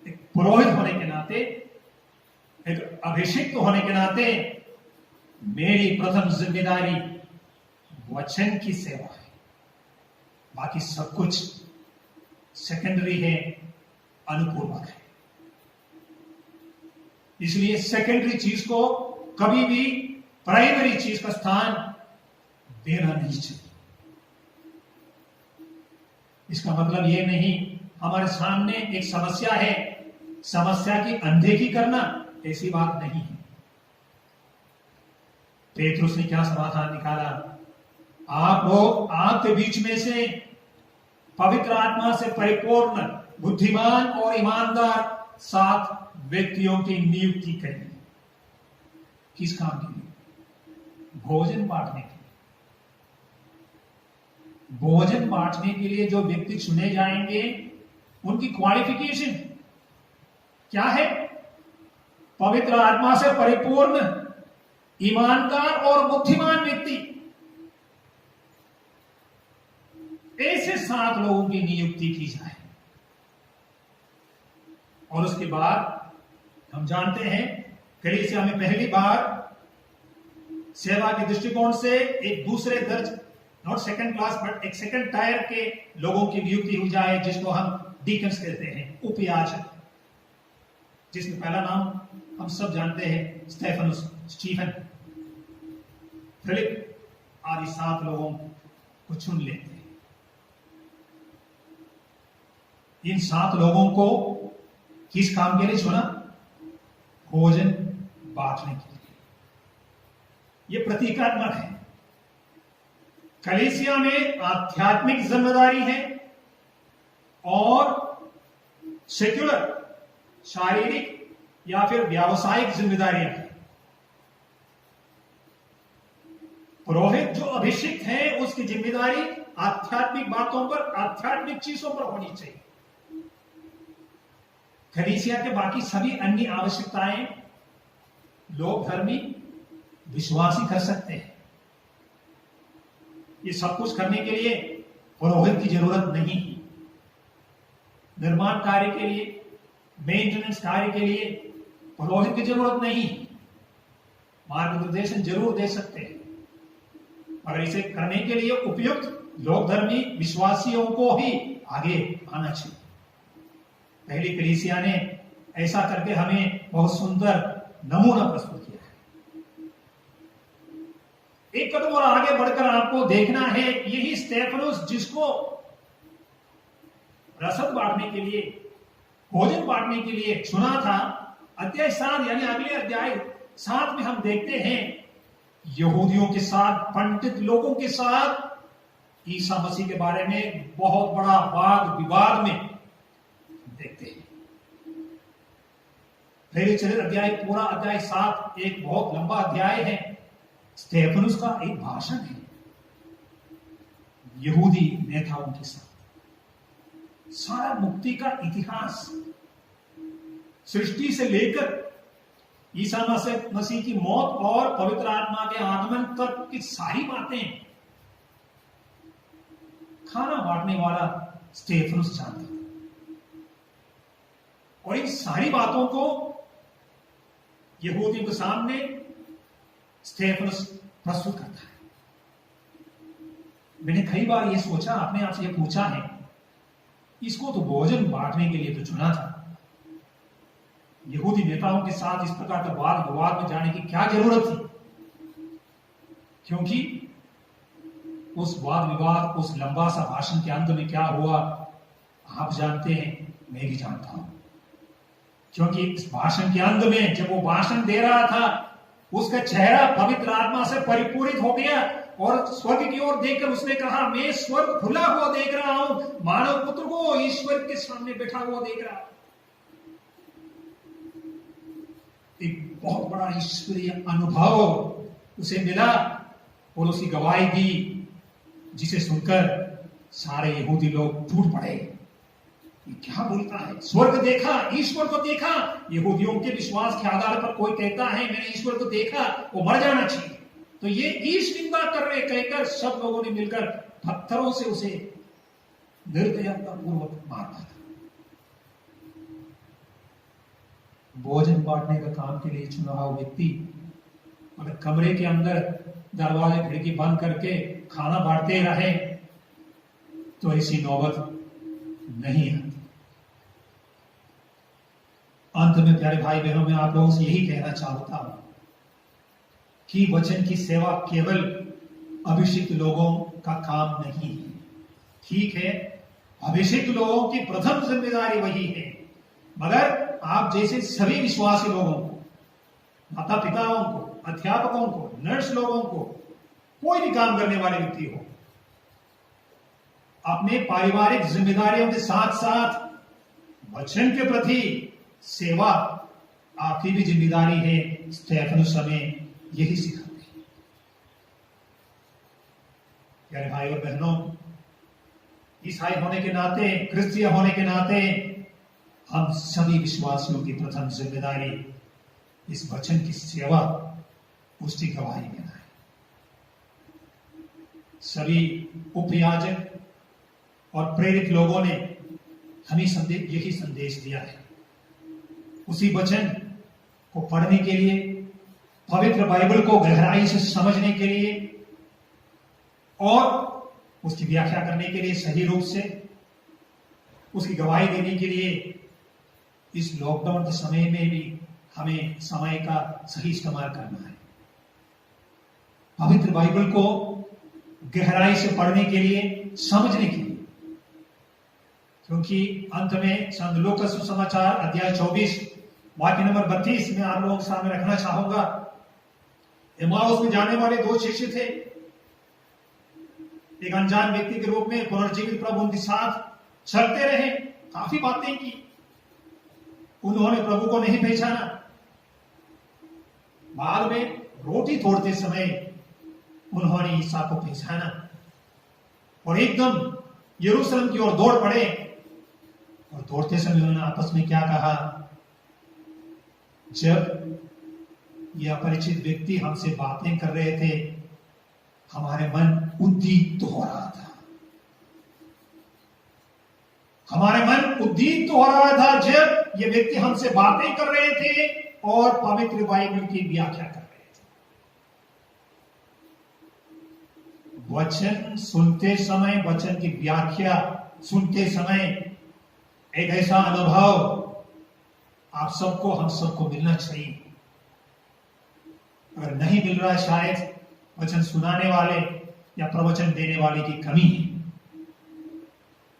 एक पुरोहित होने के नाते, एक अभिषिक्त होने के नाते मेरी प्रथम जिम्मेदारी वचन की सेवा है। बाकी सब कुछ सेकेंडरी है, अनुपूर्वक है। इसलिए सेकेंडरी चीज को कभी भी प्राइमरी चीज का स्थान देना नहीं चाहिए। इसका मतलब यह नहीं हमारे सामने एक समस्या है, समस्या की अनदेखी करना, ऐसी बात नहीं है। पेतरुस ने क्या समाधान निकाला? आप लोग आपके बीच में से पवित्र आत्मा से परिपूर्ण, बुद्धिमान और ईमानदार 7 व्यक्तियों की नियुक्ति करें। किस काम के लिए? भोजन बांटने के लिए। भोजन बांटने के लिए जो व्यक्ति चुने जाएंगे, उनकी क्वालिफिकेशन क्या है? पवित्र आत्मा से परिपूर्ण, ईमानदार और बुद्धिमान व्यक्ति। ऐसे 7 लोगों की नियुक्ति की जाए। और उसके बाद हम जानते हैं कलीसिया में पहली बार सेवा के दृष्टिकोण से एक दूसरे दर्ज, नॉट सेकंड क्लास बट एक सेकंड टायर के लोगों की नियुक्ति हो जाए, जिसको हम डीकन्स कहते हैं, उपयाजक, जिसमें पहला नाम हम सब जानते हैं, स्टीफन, फिलिप आदि 7 लोगों को चुन लेते हैं। इन 7 लोगों को किस काम के लिए चुना? भोजन बांटने के लिए। यह प्रतीकात्मक है। कलीसिया में आध्यात्मिक जिम्मेदारी है और सेक्युलर, शारीरिक या फिर व्यावसायिक जिम्मेदारियां हैं। पुरोहित जो अभिषिक्त है, उसकी जिम्मेदारी आध्यात्मिक बातों पर, आध्यात्मिक चीजों पर होनी चाहिए। कलीसिया के बाकी सभी अन्य आवश्यकताएं लोग धर्मी, विश्वासी कर सकते हैं। ये सब कुछ करने के लिए पुरोहित की जरूरत नहीं है। निर्माण कार्य के लिए, मेंटेनेंस कार्य के लिए पुरोहित की जरूरत नहीं है। मार्गदर्शन जरूर दे सकते हैं, मगर इसे करने के लिए उपयुक्त लोक धर्मी विश्वासियों को ही आगे आना चाहिए। पहली कलीसिया ने ऐसा करके हमें बहुत सुंदर नमूना प्रस्तुत किया है। एक कदम और आगे बढ़कर आपको देखना है, यही स्टेफनुस जिसको रसद बांटने के लिए, भोजन बांटने के लिए चुना था, अध्याय 7 यानी अगले अध्याय 7 में हम देखते हैं यहूदियों के साथ, पंडित लोगों के साथ ईसा मसीह के बारे में बहुत बड़ा वाद विवाद में देखते हैं। पहले चलित अध्याय, पूरा अध्याय 7 एक बहुत लंबा अध्याय है। स्टेफनुस का एक भाषण है यहूदी नेताओं के साथ। सारा मुक्ति का इतिहास, सृष्टि से लेकर ईसा मसीह की मौत और पवित्र आत्मा के आगमन तक की सारी बातें खाना बांटने वाला स्टेफनुस जानता था। और इन सारी बातों को यहूदियों के सामने स्टेफनुस प्रस्तुत करता है। मैंने कई बार यह सोचा, अपने आप से यह पूछा है, इसको तो भोजन बांटने के लिए तो चुना था, यहूदी नेताओं के साथ इस प्रकार का वाद विवाद में जाने की क्या जरूरत थी? क्योंकि उस वाद विवाद, उस लंबा सा भाषण के अंत में क्या हुआ आप जानते हैं, मैं भी जानता हूं। क्योंकि इस भाषण के अंत में जब वो भाषण दे रहा था, उसका चेहरा पवित्र आत्मा से परिपूरित हो गया और स्वर्ग की ओर देखकर उसने कहा, मैं स्वर्ग खुला हुआ देख रहा हूं, मानव पुत्र को ईश्वर के सामने बैठा हुआ देख रहा हूं। एक बहुत बड़ा ईश्वरीय अनुभव उसे मिला और उसकी गवाही दी, जिसे सुनकर सारे यहूदी लोग टूट पड़े। ये क्या बोलता है? स्वर्ग देखा, ईश्वर को देखा। यहूदियों के विश्वास के आधार पर कोई कहता है मैंने ईश्वर को देखा, वो मर जाना चाहिए। तो ये ईश निंदा कर रहे कहकर सब लोगों ने मिलकर पत्थरों से उसे निर्दयता पूर्वक मारा था। भोजन बांटने का काम के लिए चुना हुआ व्यक्ति अगर कमरे के अंदर दरवाजे खिड़की बंद करके खाना बांटते रहे तो ऐसी नौबत नहीं आती। अंत में प्यारे भाई बहनों, में आप लोगों से यही कहना चाहता हूं कि वचन की सेवा केवल अभिषिक्त लोगों का काम नहीं है। ठीक है, अभिषिक्त लोगों की प्रथम जिम्मेदारी वही है, मगर आप जैसे सभी विश्वासी लोगों को, माता पिताओं को, अध्यापकों को, नर्स लोगों को, कोई भी काम करने वाले व्यक्ति हो, अपने पारिवारिक जिम्मेदारियों के साथ साथ वचन के प्रति सेवा आपकी भी जिम्मेदारी है। स्टेफनुस हमें यही सिखाते हैं। प्यारे भाई और बहनों, ईसाई होने के नाते, क्रिश्चियन होने के नाते हम सभी विश्वासियों की प्रथम जिम्मेदारी इस वचन की सेवा, उसकी गवाही देना है। सभी उपयाजक और प्रेरित लोगों ने हमें यही संदेश दिया है। उसी वचन को पढ़ने के लिए, पवित्र बाइबल को गहराई से समझने के लिए और उसकी व्याख्या करने के लिए, सही रूप से उसकी गवाही देने के लिए इस लॉकडाउन के समय में भी हमें समय का सही इस्तेमाल करना है। पवित्र बाइबल को गहराई से पढ़ने के लिए, समझने के लिए, क्योंकि अंत में संत लूका सुसमाचार अध्याय 24 वाक्य नंबर 32 में आप लोगों के सामने रखना चाहूंगा। एमाउस में जाने वाले दो शिष्य थे। एक अनजान व्यक्ति के रूप में पुनर्जीवित प्रभु उनके साथ चलते रहे, काफी बातें की, उन्होंने प्रभु को नहीं पहचाना। बाद में रोटी तोड़ते समय उन्होंने ईसा को पहचाना और एकदम यरूशलेम की ओर दौड़ पड़े। और दौड़ते समय उन्होंने आपस में क्या कहा? जब यह अपरिचित व्यक्ति हमसे बातें कर रहे थे, हमारे मन उद्दीप्त हो रहा था। हमारे मन उद्दीप्त हो रहा था जब ये व्यक्ति हमसे बातें कर रहे थे और पवित्र बाइबल की व्याख्या कर रहे थे। वचन सुनते समय, वचन की व्याख्या सुनते समय एक ऐसा अनुभव आप सबको, हम सबको मिलना चाहिए। अगर नहीं मिल रहा है, शायद वचन सुनाने वाले या प्रवचन देने वाले की कमी है।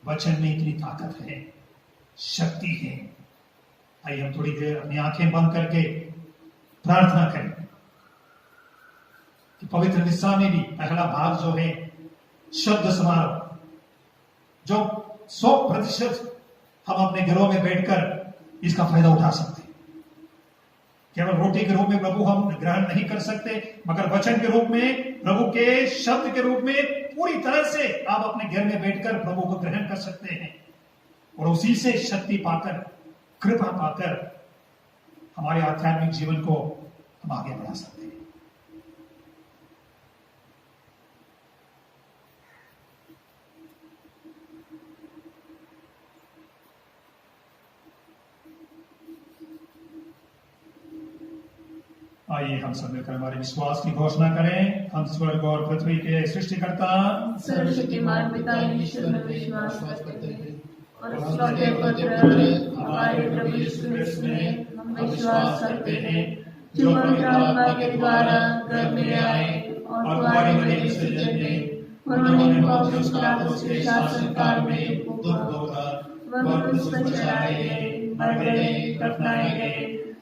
वचन में इतनी ताकत है, शक्ति है। आइए हम थोड़ी देर अपनी आंखें बंद करके प्रार्थना करें कि पवित्र निस्सा में भी पहला भाग जो है शब्द समारोह, जो 100% हम अपने घरों में बैठकर इसका फायदा उठा सकते हैं। केवल रोटी के रूप में प्रभु हम ग्रहण नहीं कर सकते, मगर वचन के रूप में, प्रभु के शब्द के रूप में पूरी तरह से आप अपने घर में बैठकर प्रभु को ग्रहण कर सकते हैं और उसी से शक्ति पाकर, कृपा पाकर हमारे आध्यात्मिक जीवन को हम आगे बढ़ा सकते हैं। आइए हम सब मिलकर हमारे विश्वास की घोषणा करें। हम स्वर्ग और पृथ्वी के सृष्टिकर्ता सर्वशक्तिमान पिता ईश्वर में विश्वास करते हैं और उसके पुत्र हमारे प्रभु यीशु क्रिस्त में हम विश्वास करते हैं, जो पवित्र आत्मा के द्वारा गर्भ में आए और तुम्हारी मरियम से जन्मे। उन्होंने पौलुस पिलातुस के शासनकाल में दुख भोगा, वह क्रूस पर चढ़ाए गए, मर गए, दफनाए गए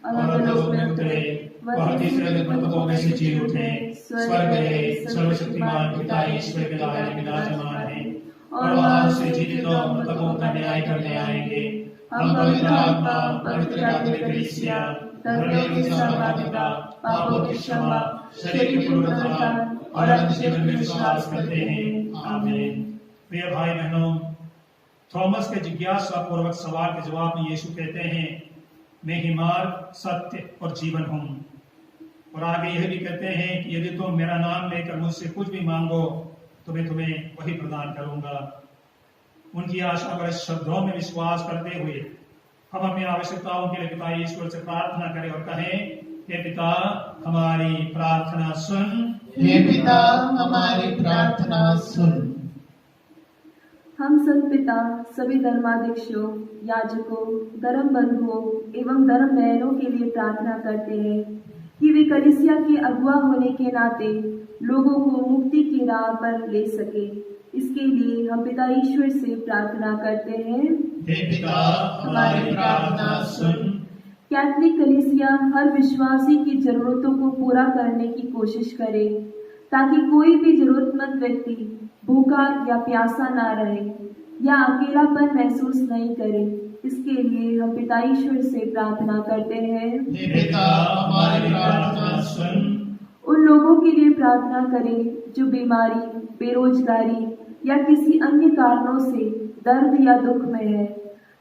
और अधोलोक में उतरे। वह तीसरे दिन मृतकों में से जी उठे, स्वर्ग गए, सर्वशक्तिमान पिता ईश्वर के दाहिने विराजमान है और वहां से जीवित और मृतकों का न्याय करने आएंगे। हम पवित्र आत्मा, पवित्र कलीसिया, धर्म की सहभागिता, पापों की क्षमा शरीर के पुनरुत्थान और अनंत जीवन में विश्वास करते हैं। आमीन। प्रिय भाई बहनों, थॉमस के जिज्ञासा पूर्वक सवाल के जवाब में यीशु कहते हैं, मैं ही मार्ग, सत्य और जीवन हूँ। और आगे यह भी कहते हैं कि यदि तुम मेरा नाम लेकर मुझसे कुछ भी मांगो तो मैं तुम्हें वही प्रदान करूंगा। उनकी आशा पर शब्दों में विश्वास करते हुए हम अपनी आवश्यकताओं के लिए पिता ईश्वर से प्रार्थना करें और कहें, हे पिता हमारी प्रार्थना सुन। हे पिता हमारी प्रार्थना सुन। हम सब पिता सभी धर्माध्यक्षों, याजकों, धर्म बंधुओं एवं धर्म बहनों के लिए प्रार्थना करते हैं कि वे कलीसिया के अगुआ होने के नाते लोगों को मुक्ति की राह पर ले सके। इसके लिए हम पिता ईश्वर से प्रार्थना करते हैं, हे पिता हमारी प्रार्थना सुन। कैथोलिक कलीसिया हर विश्वासी की जरूरतों को पूरा करने की कोशिश करे ताकि कोई भी जरूरतमंद व्यक्ति भूखा या प्यासा ना रहे या अकेलापन महसूस नहीं करे। इसके लिए हम पिता ईश्वर से प्रार्थना करते हैं, हे पिता हमारी प्रार्थना सुन। उन लोगों के लिए प्रार्थना करें जो बीमारी, बेरोजगारी या किसी अन्य कारणों से दर्द या दुख में है,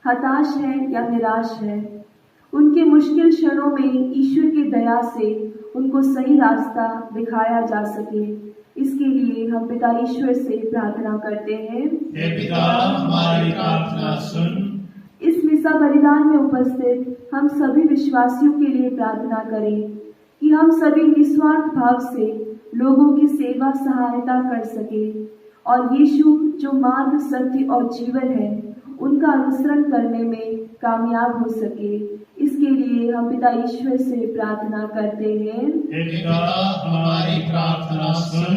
हताश है या निराश है। उनके मुश्किल क्षणों में ईश्वर की दया से उनको सही रास्ता दिखाया जा सके। इसके लिए हम पिता ईश्वर से प्रार्थना करते हैं, हे पिता हमारी प्रार्थना सुन। इस मिसा बलिदान में उपस्थित हम सभी विश्वासियों के लिए प्रार्थना करें कि हम सभी निस्वार्थ भाव से लोगों की सेवा सहायता कर सके और यीशु जो मार्ग, सत्य और जीवन है उनका अनुसरण करने में कामयाब हो सके। इसके लिए हम पिता ईश्वर से प्रार्थना करते हैं, हे पिता हमारी प्रार्थना सुन।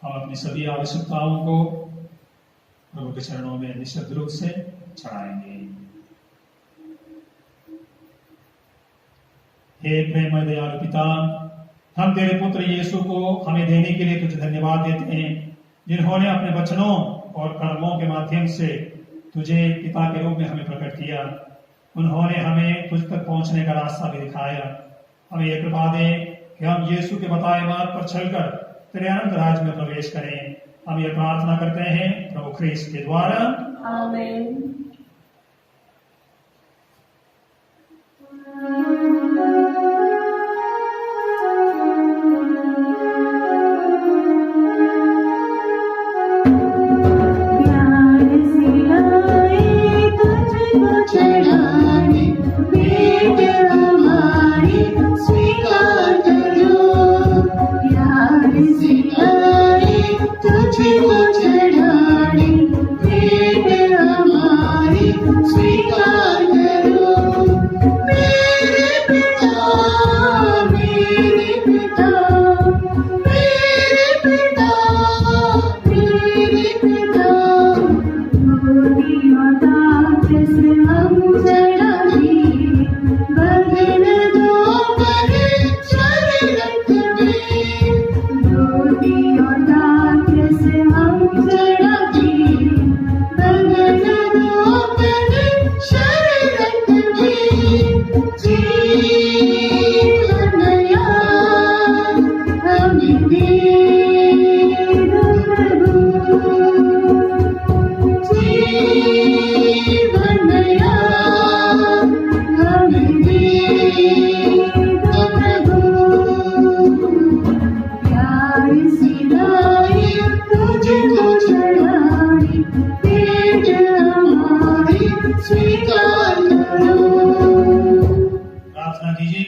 हम अपनी सभी आवश्यकताओं को प्रभु के चरणों में निश्चित रूप से चढ़ाएंगे। हे प्रेममय दयालु पिता, हम तेरे पुत्र यीशु को हमें देने के लिए तुझे धन्यवाद देते हैं, जिन्होंने अपने वचनों और कर्मों के माध्यम से तुझे पिता के रूप में हमें प्रकट किया। उन्होंने हमें तुझ तक पहुंचने का रास्ता भी दिखाया। हमें यह कृपा दे कि हम यीशु के बताए मार्ग पर चलकर तेरे अनंत राज्य में प्रवेश करें। हम ये प्रार्थना करते हैं प्रभु ख्रीस्त के द्वारा, आमीन।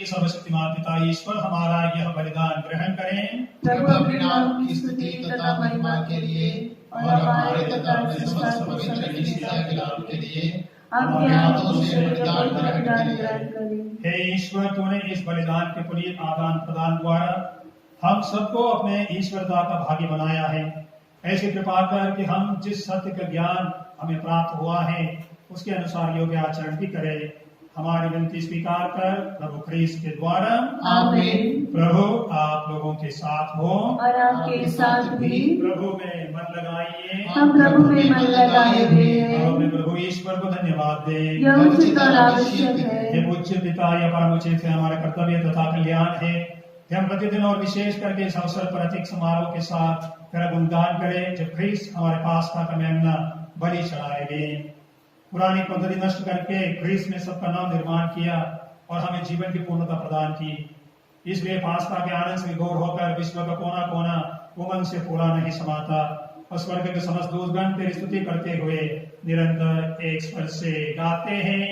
सर्वशक्तिमान पिता ईश्वर हमारा यह बलिदान ग्रहण करें, प्रभु अपने नाम की स्तुति तथा महिमा के लिए और हमारे तथा अपने समस्त पवित्र कलीसिया के लाभ के लिए अपने हाथों से बलिदान ग्रहण करें। हे ईश्वर, तूने इस बलिदान के पुनीत आदान प्रदान द्वारा हम सबको अपने ईश्वरता का भागी बनाया है। ऐसी कृपा कर कि हम जिस सत्य का ज्ञान हमें प्राप्त हुआ है उसके अनुसार योग्य आचरण भी करें। हमारी विनती स्वीकार कर प्रभु ख्रीस्त के द्वारा, आमीन। प्रभु आप लोगों के साथ हो और आपके साथ भी। प्रभु में मन लगाइए, हम प्रभु में मन लगाए हुए हैं। हम अपने प्रभु ईश्वर को धन्यवाद दें। यह उचित और आवश्यक है। हे पूज्य पिता, यह परम उचित है, हमारा कर्तव्य तथा कल्याण है कि हम प्रतिदिन और विशेष करके इस अवसर पर अधिक समारोह के साथ तेरा गुणगान करें जब ख्रीस्त हमारे पास था मेमना बलि चढ़ाए गए। पुरानी पद्धति नष्ट करके ख्रीस्त ने सबका नाम निर्माण किया और हमें जीवन की पूर्णता प्रदान की। इसलिए पास्ता के आनंद से विभोर होकर विश्व का कोना कोना उमंग से फूला नहीं समाता और स्वर्ग के समस्त दूतगण तेरी स्तुति करते हुए निरंतर एक स्वर से गाते हैं।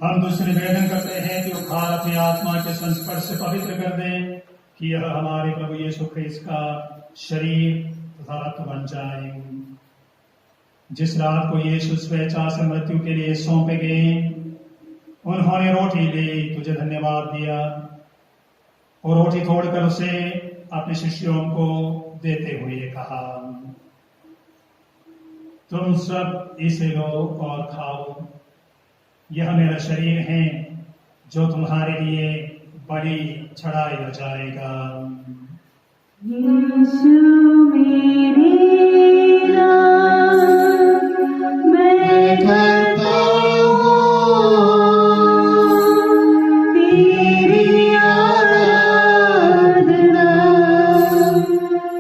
हम तुझसे निवेदन करते हैं कि उखाड़ अपनी आत्मा के संस्पर्श से पवित्र कर दे कि यह हमारे प्रभु यीशु ख्रीस्त का शरीर तथा रक्त बन जाए। जिस रात को यीशु स्वेच्छा से मृत्यु के लिए सौंपे गए, उन्होंने रोटी ली, तुझे धन्यवाद दिया और रोटी तोड़कर उसे अपने शिष्यों को देते हुए कहा, तुम सब इसे लो और खाओ, यह मेरा शरीर है जो तुम्हारे लिए बलि चढ़ाया जाएगा। यीशु मेरे नाम मैं करता हूँ तेरी आराधना,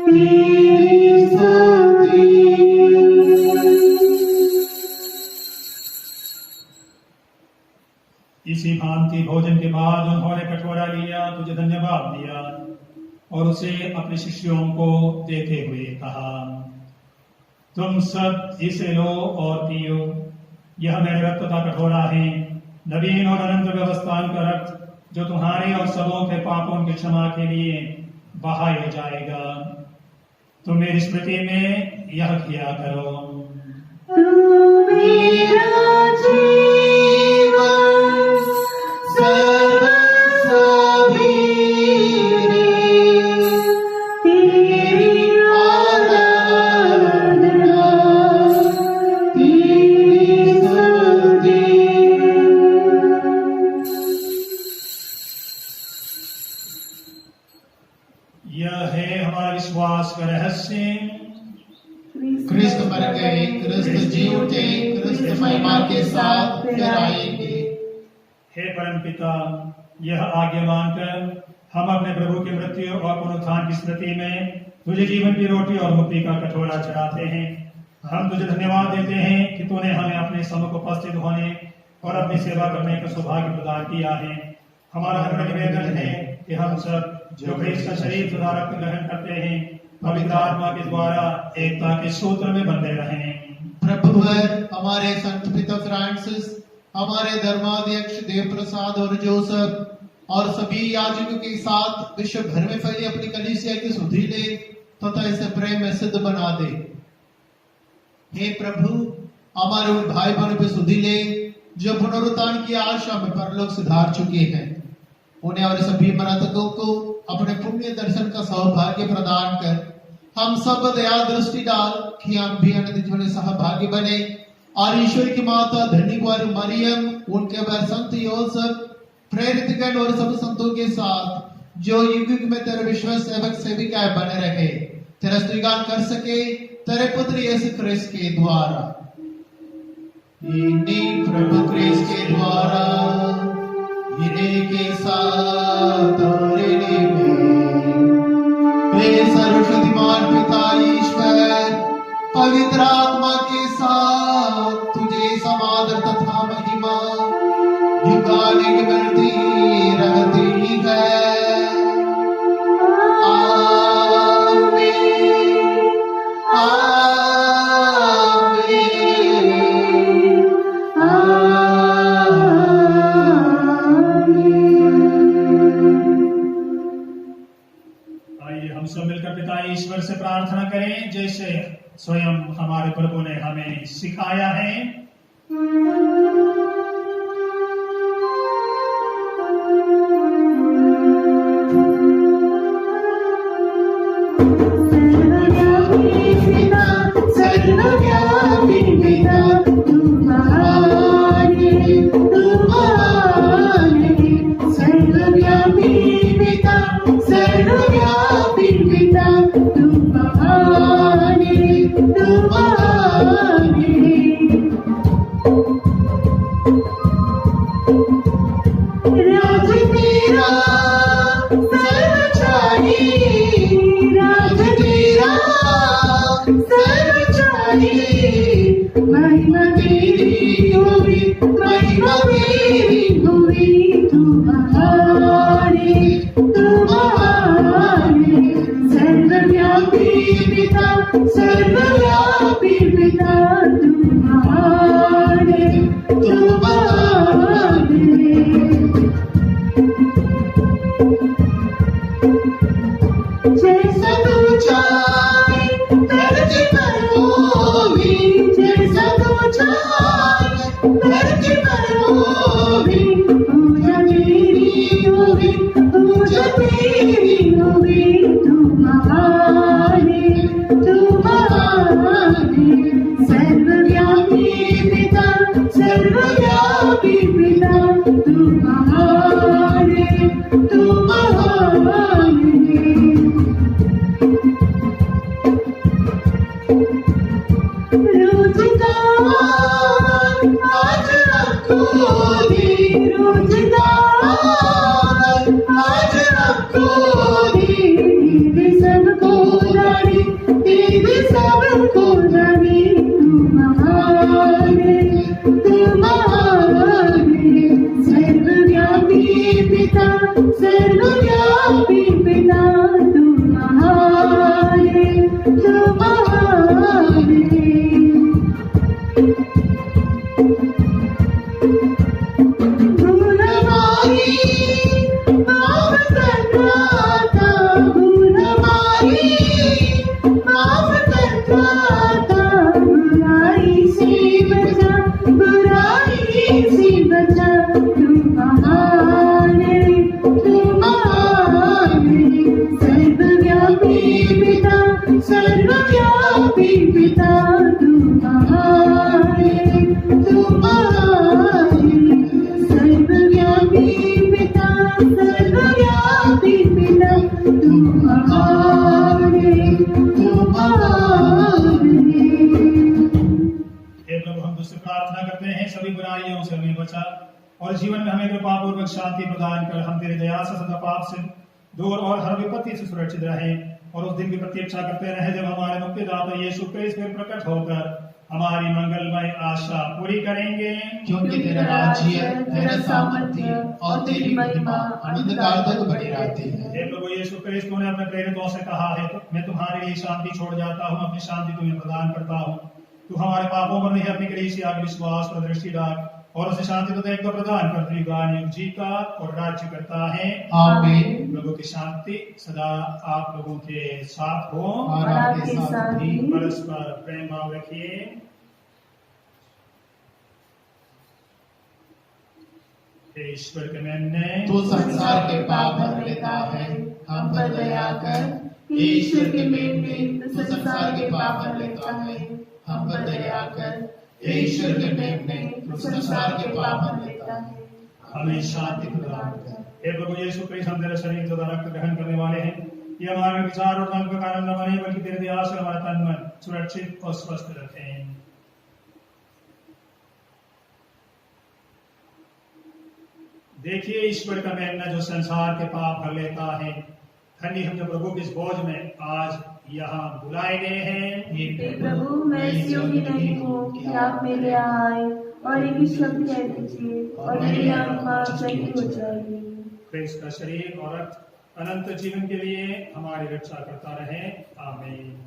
तेरी स्तुति। इसी भांति भोजन के बाद उन्होंने कटोरा लिया, तुझे धन्यवाद दिया और उसे अपने शिष्यों को देते हुए कहा, तुम सब इसे लो और पियो, यह मेरे रक्त का कटोरा है, नवीन और अनंत व्यवस्था का रक्त जो तुम्हारे और सबों के पापों की क्षमा के लिए बहाया जाएगा। तुम मेरी स्मृति में यह किया करो। यह है हमारा विश्वास का रहस्य, क्रिस्त मर गए, क्रिस्त जी उठे, क्रिस्त महिमा के साथ फिर आएंगे। हे परम पिता, यह आज्ञा मानकर हम अपने प्रभु की मृत्यु और पुनरुत्थान की स्मृति में तुझे जीवन की रोटी और मुक्ति का कटोरा चढ़ाते हैं। हम तुझे धन्यवाद देते हैं कि तूने हमें अपने सम्मुख उपस्थित होने और अपनी सेवा करने का सौभाग्य प्रदान किया है। हमारा निवेदन है कि हम सब जो ख्रीस्त का शरीर तथा रक्त ग्रहण करते हैं, पवित्र आत्मा के द्वारा एकता के सूत्र में बंधे रहें। प्रभु हमारे संत पिता फ्रांसिस, हमारे धर्माध्यक्ष देव प्रसाद और जोसेफ और सभी याजकों के साथ विश्व भर में फैली अपनी कलीसिया की सुधि ले तथा इसे प्रेम में सिद्ध बना दे। हे प्रभु, हमारे उन भाई बहनों पे सुधि ले जो पुनरुत्थान की आशा में परलोक सिधार चुके हैं। उन्हें और सभी मृतकों को अपने पुण्य दर्शन का सौभाग्य प्रदान कर हम सब दया दृष्टि डाल कि हम भी अनंत जीवन सहभागी बने और ईश्वर की माता धन्य कुंवारी मरियम, उनके बाद संत योसेफ, प्रेरितगण और सब संतों के साथ जो युग युग में तेरे विश्वास सेवक सेविकाएं बने रहे, तेरा स्तुतिगान कर सके तेरे पुत्र यीशु ख्रिस्त के द्वारा। इन्हीं प्रभु ख्रिस्त के द्वारा, इन्हीं के साथ और इन्हीं में, हे सर्वशक्तिमान पिता ईश्वर, पवित्र आत्मा के साथ तुझे समादर तथा महिमा युगानुग मिलती रहती है। मिलकर पिता ईश्वर से प्रार्थना करें जैसे स्वयं हमारे प्रभु ने हमें सिखाया है। और जीवन में हमें कृपा पूर्वक शांति प्रदान कर हम तेरे दया से सदा पाप से दूर और हर विपत्ति से सुरक्षित रहे और उस दिन की प्रतीक्षा करते रहे जब हमारे मुक्तिदाता यीशु क्रिस्त फिर प्रकट होकर हमारी मंगलमय आशा पूरी करेंगे। क्योंकि तेरा राज्य, तेरा सामर्थ्य और तेरी महिमा अनंत काल तक बनी रहती है। हे प्रभु यीशु क्रिस्त ने अपने प्रेरितों से कहा है, मैं तुम्हारे लिए शांति छोड़ जाता हूँ, अपनी शांति तुम्हें प्रदान करता हूँ। तू हमारे पापों पर नहीं अपनी कलीसिया के विश्वास पर दृष्टि डाल और उसे शांति तो एक प्रदान कर युग जीता और राज्य करता है। आमीन। प्रभु की शांति सदा आप लोगों के साथ हो और आपके साथ भी। परस्पर प्रेम भाव रखिए। ईश्वर के मैंने तू संसार के पाप भर लेता है, हम पर दया कर। ईश्वर के मेमने तू संसार के पाप भर लेता है, हम पर दया कर। हे ईश्वर के प्रेम ने संसार के पाप हर लेता है, हमें शांति प्रदान कर। हे प्रभु यीशु क्रिस्त, हम तेरा शरीर तथा रक्त ग्रहण करने वाले हैं। ये हमारे विचार और मन का कारण न बने, बल्कि तेरे दया से हमारा तन मन सुरक्षित और स्वस्थ रखें। देखिए ईश्वर का मेमना जो संसार के पाप भर लेता है। धन्य हम जो प्रभु के इस भोज में आज यहाँ बुलाए गए हैं। हे प्रभु, मैं इस योग्य नहीं हूँ कि आप मेरे आए और एक ही शब्द कह दीजिए और मेरी आत्मा चंगी हो जाएगी। क्रिस्त का शरीर और रक्त अनंत जीवन के लिए हमारी रक्षा करता रहे। आमीन।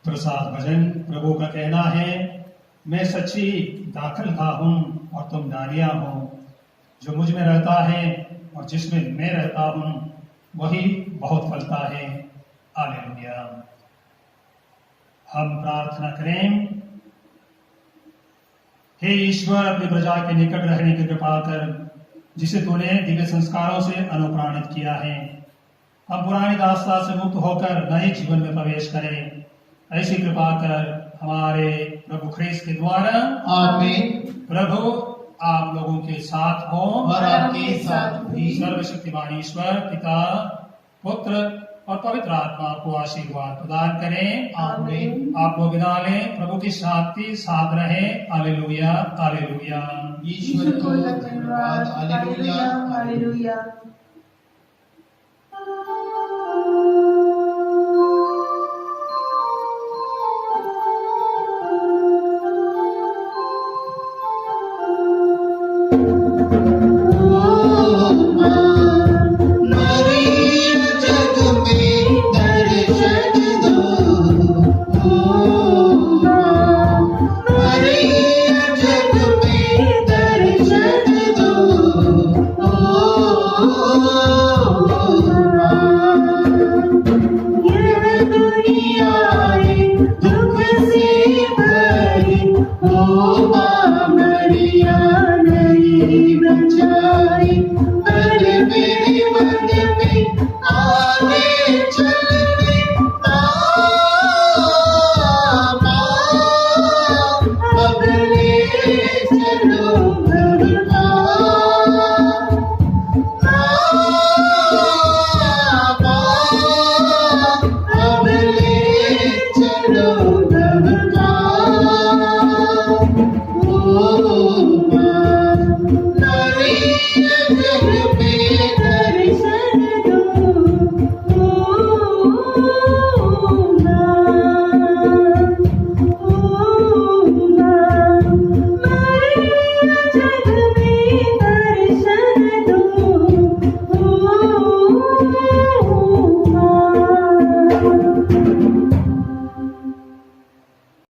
प्रसाद भजन प्रभु का कहना है, मैं सच्ची दाखल खा हूं और तुम डालिया हो। जो मुझ में रहता है और जिसमें मैं रहता हूं वही बहुत फलता है। हालेलुया। हम प्रार्थना करें। हे ईश्वर, अपनी प्रजा के निकट रहने की कृपा कर, जिसे तूने दिव्य संस्कारों से अनुप्राणित किया है। हम पुरानी दास्ता से मुक्त होकर नए जीवन में प्रवेश करें। ऐसी कृपा कर हमारे प्रभु ख्रीस्त के द्वारा। आमीन। प्रभु आप लोगों के साथ हो और आपके साथ भी। सर्वशक्तिमान ईश्वर पिता, पुत्र और पवित्र आत्मा को आशीर्वाद प्रदान करें। आमीन। आप लोग विदा लें। प्रभु की शांति साथ रहे। Hallelujah, hallelujah. ईश्वर को धन्यवाद। Hallelujah, hallelujah. चल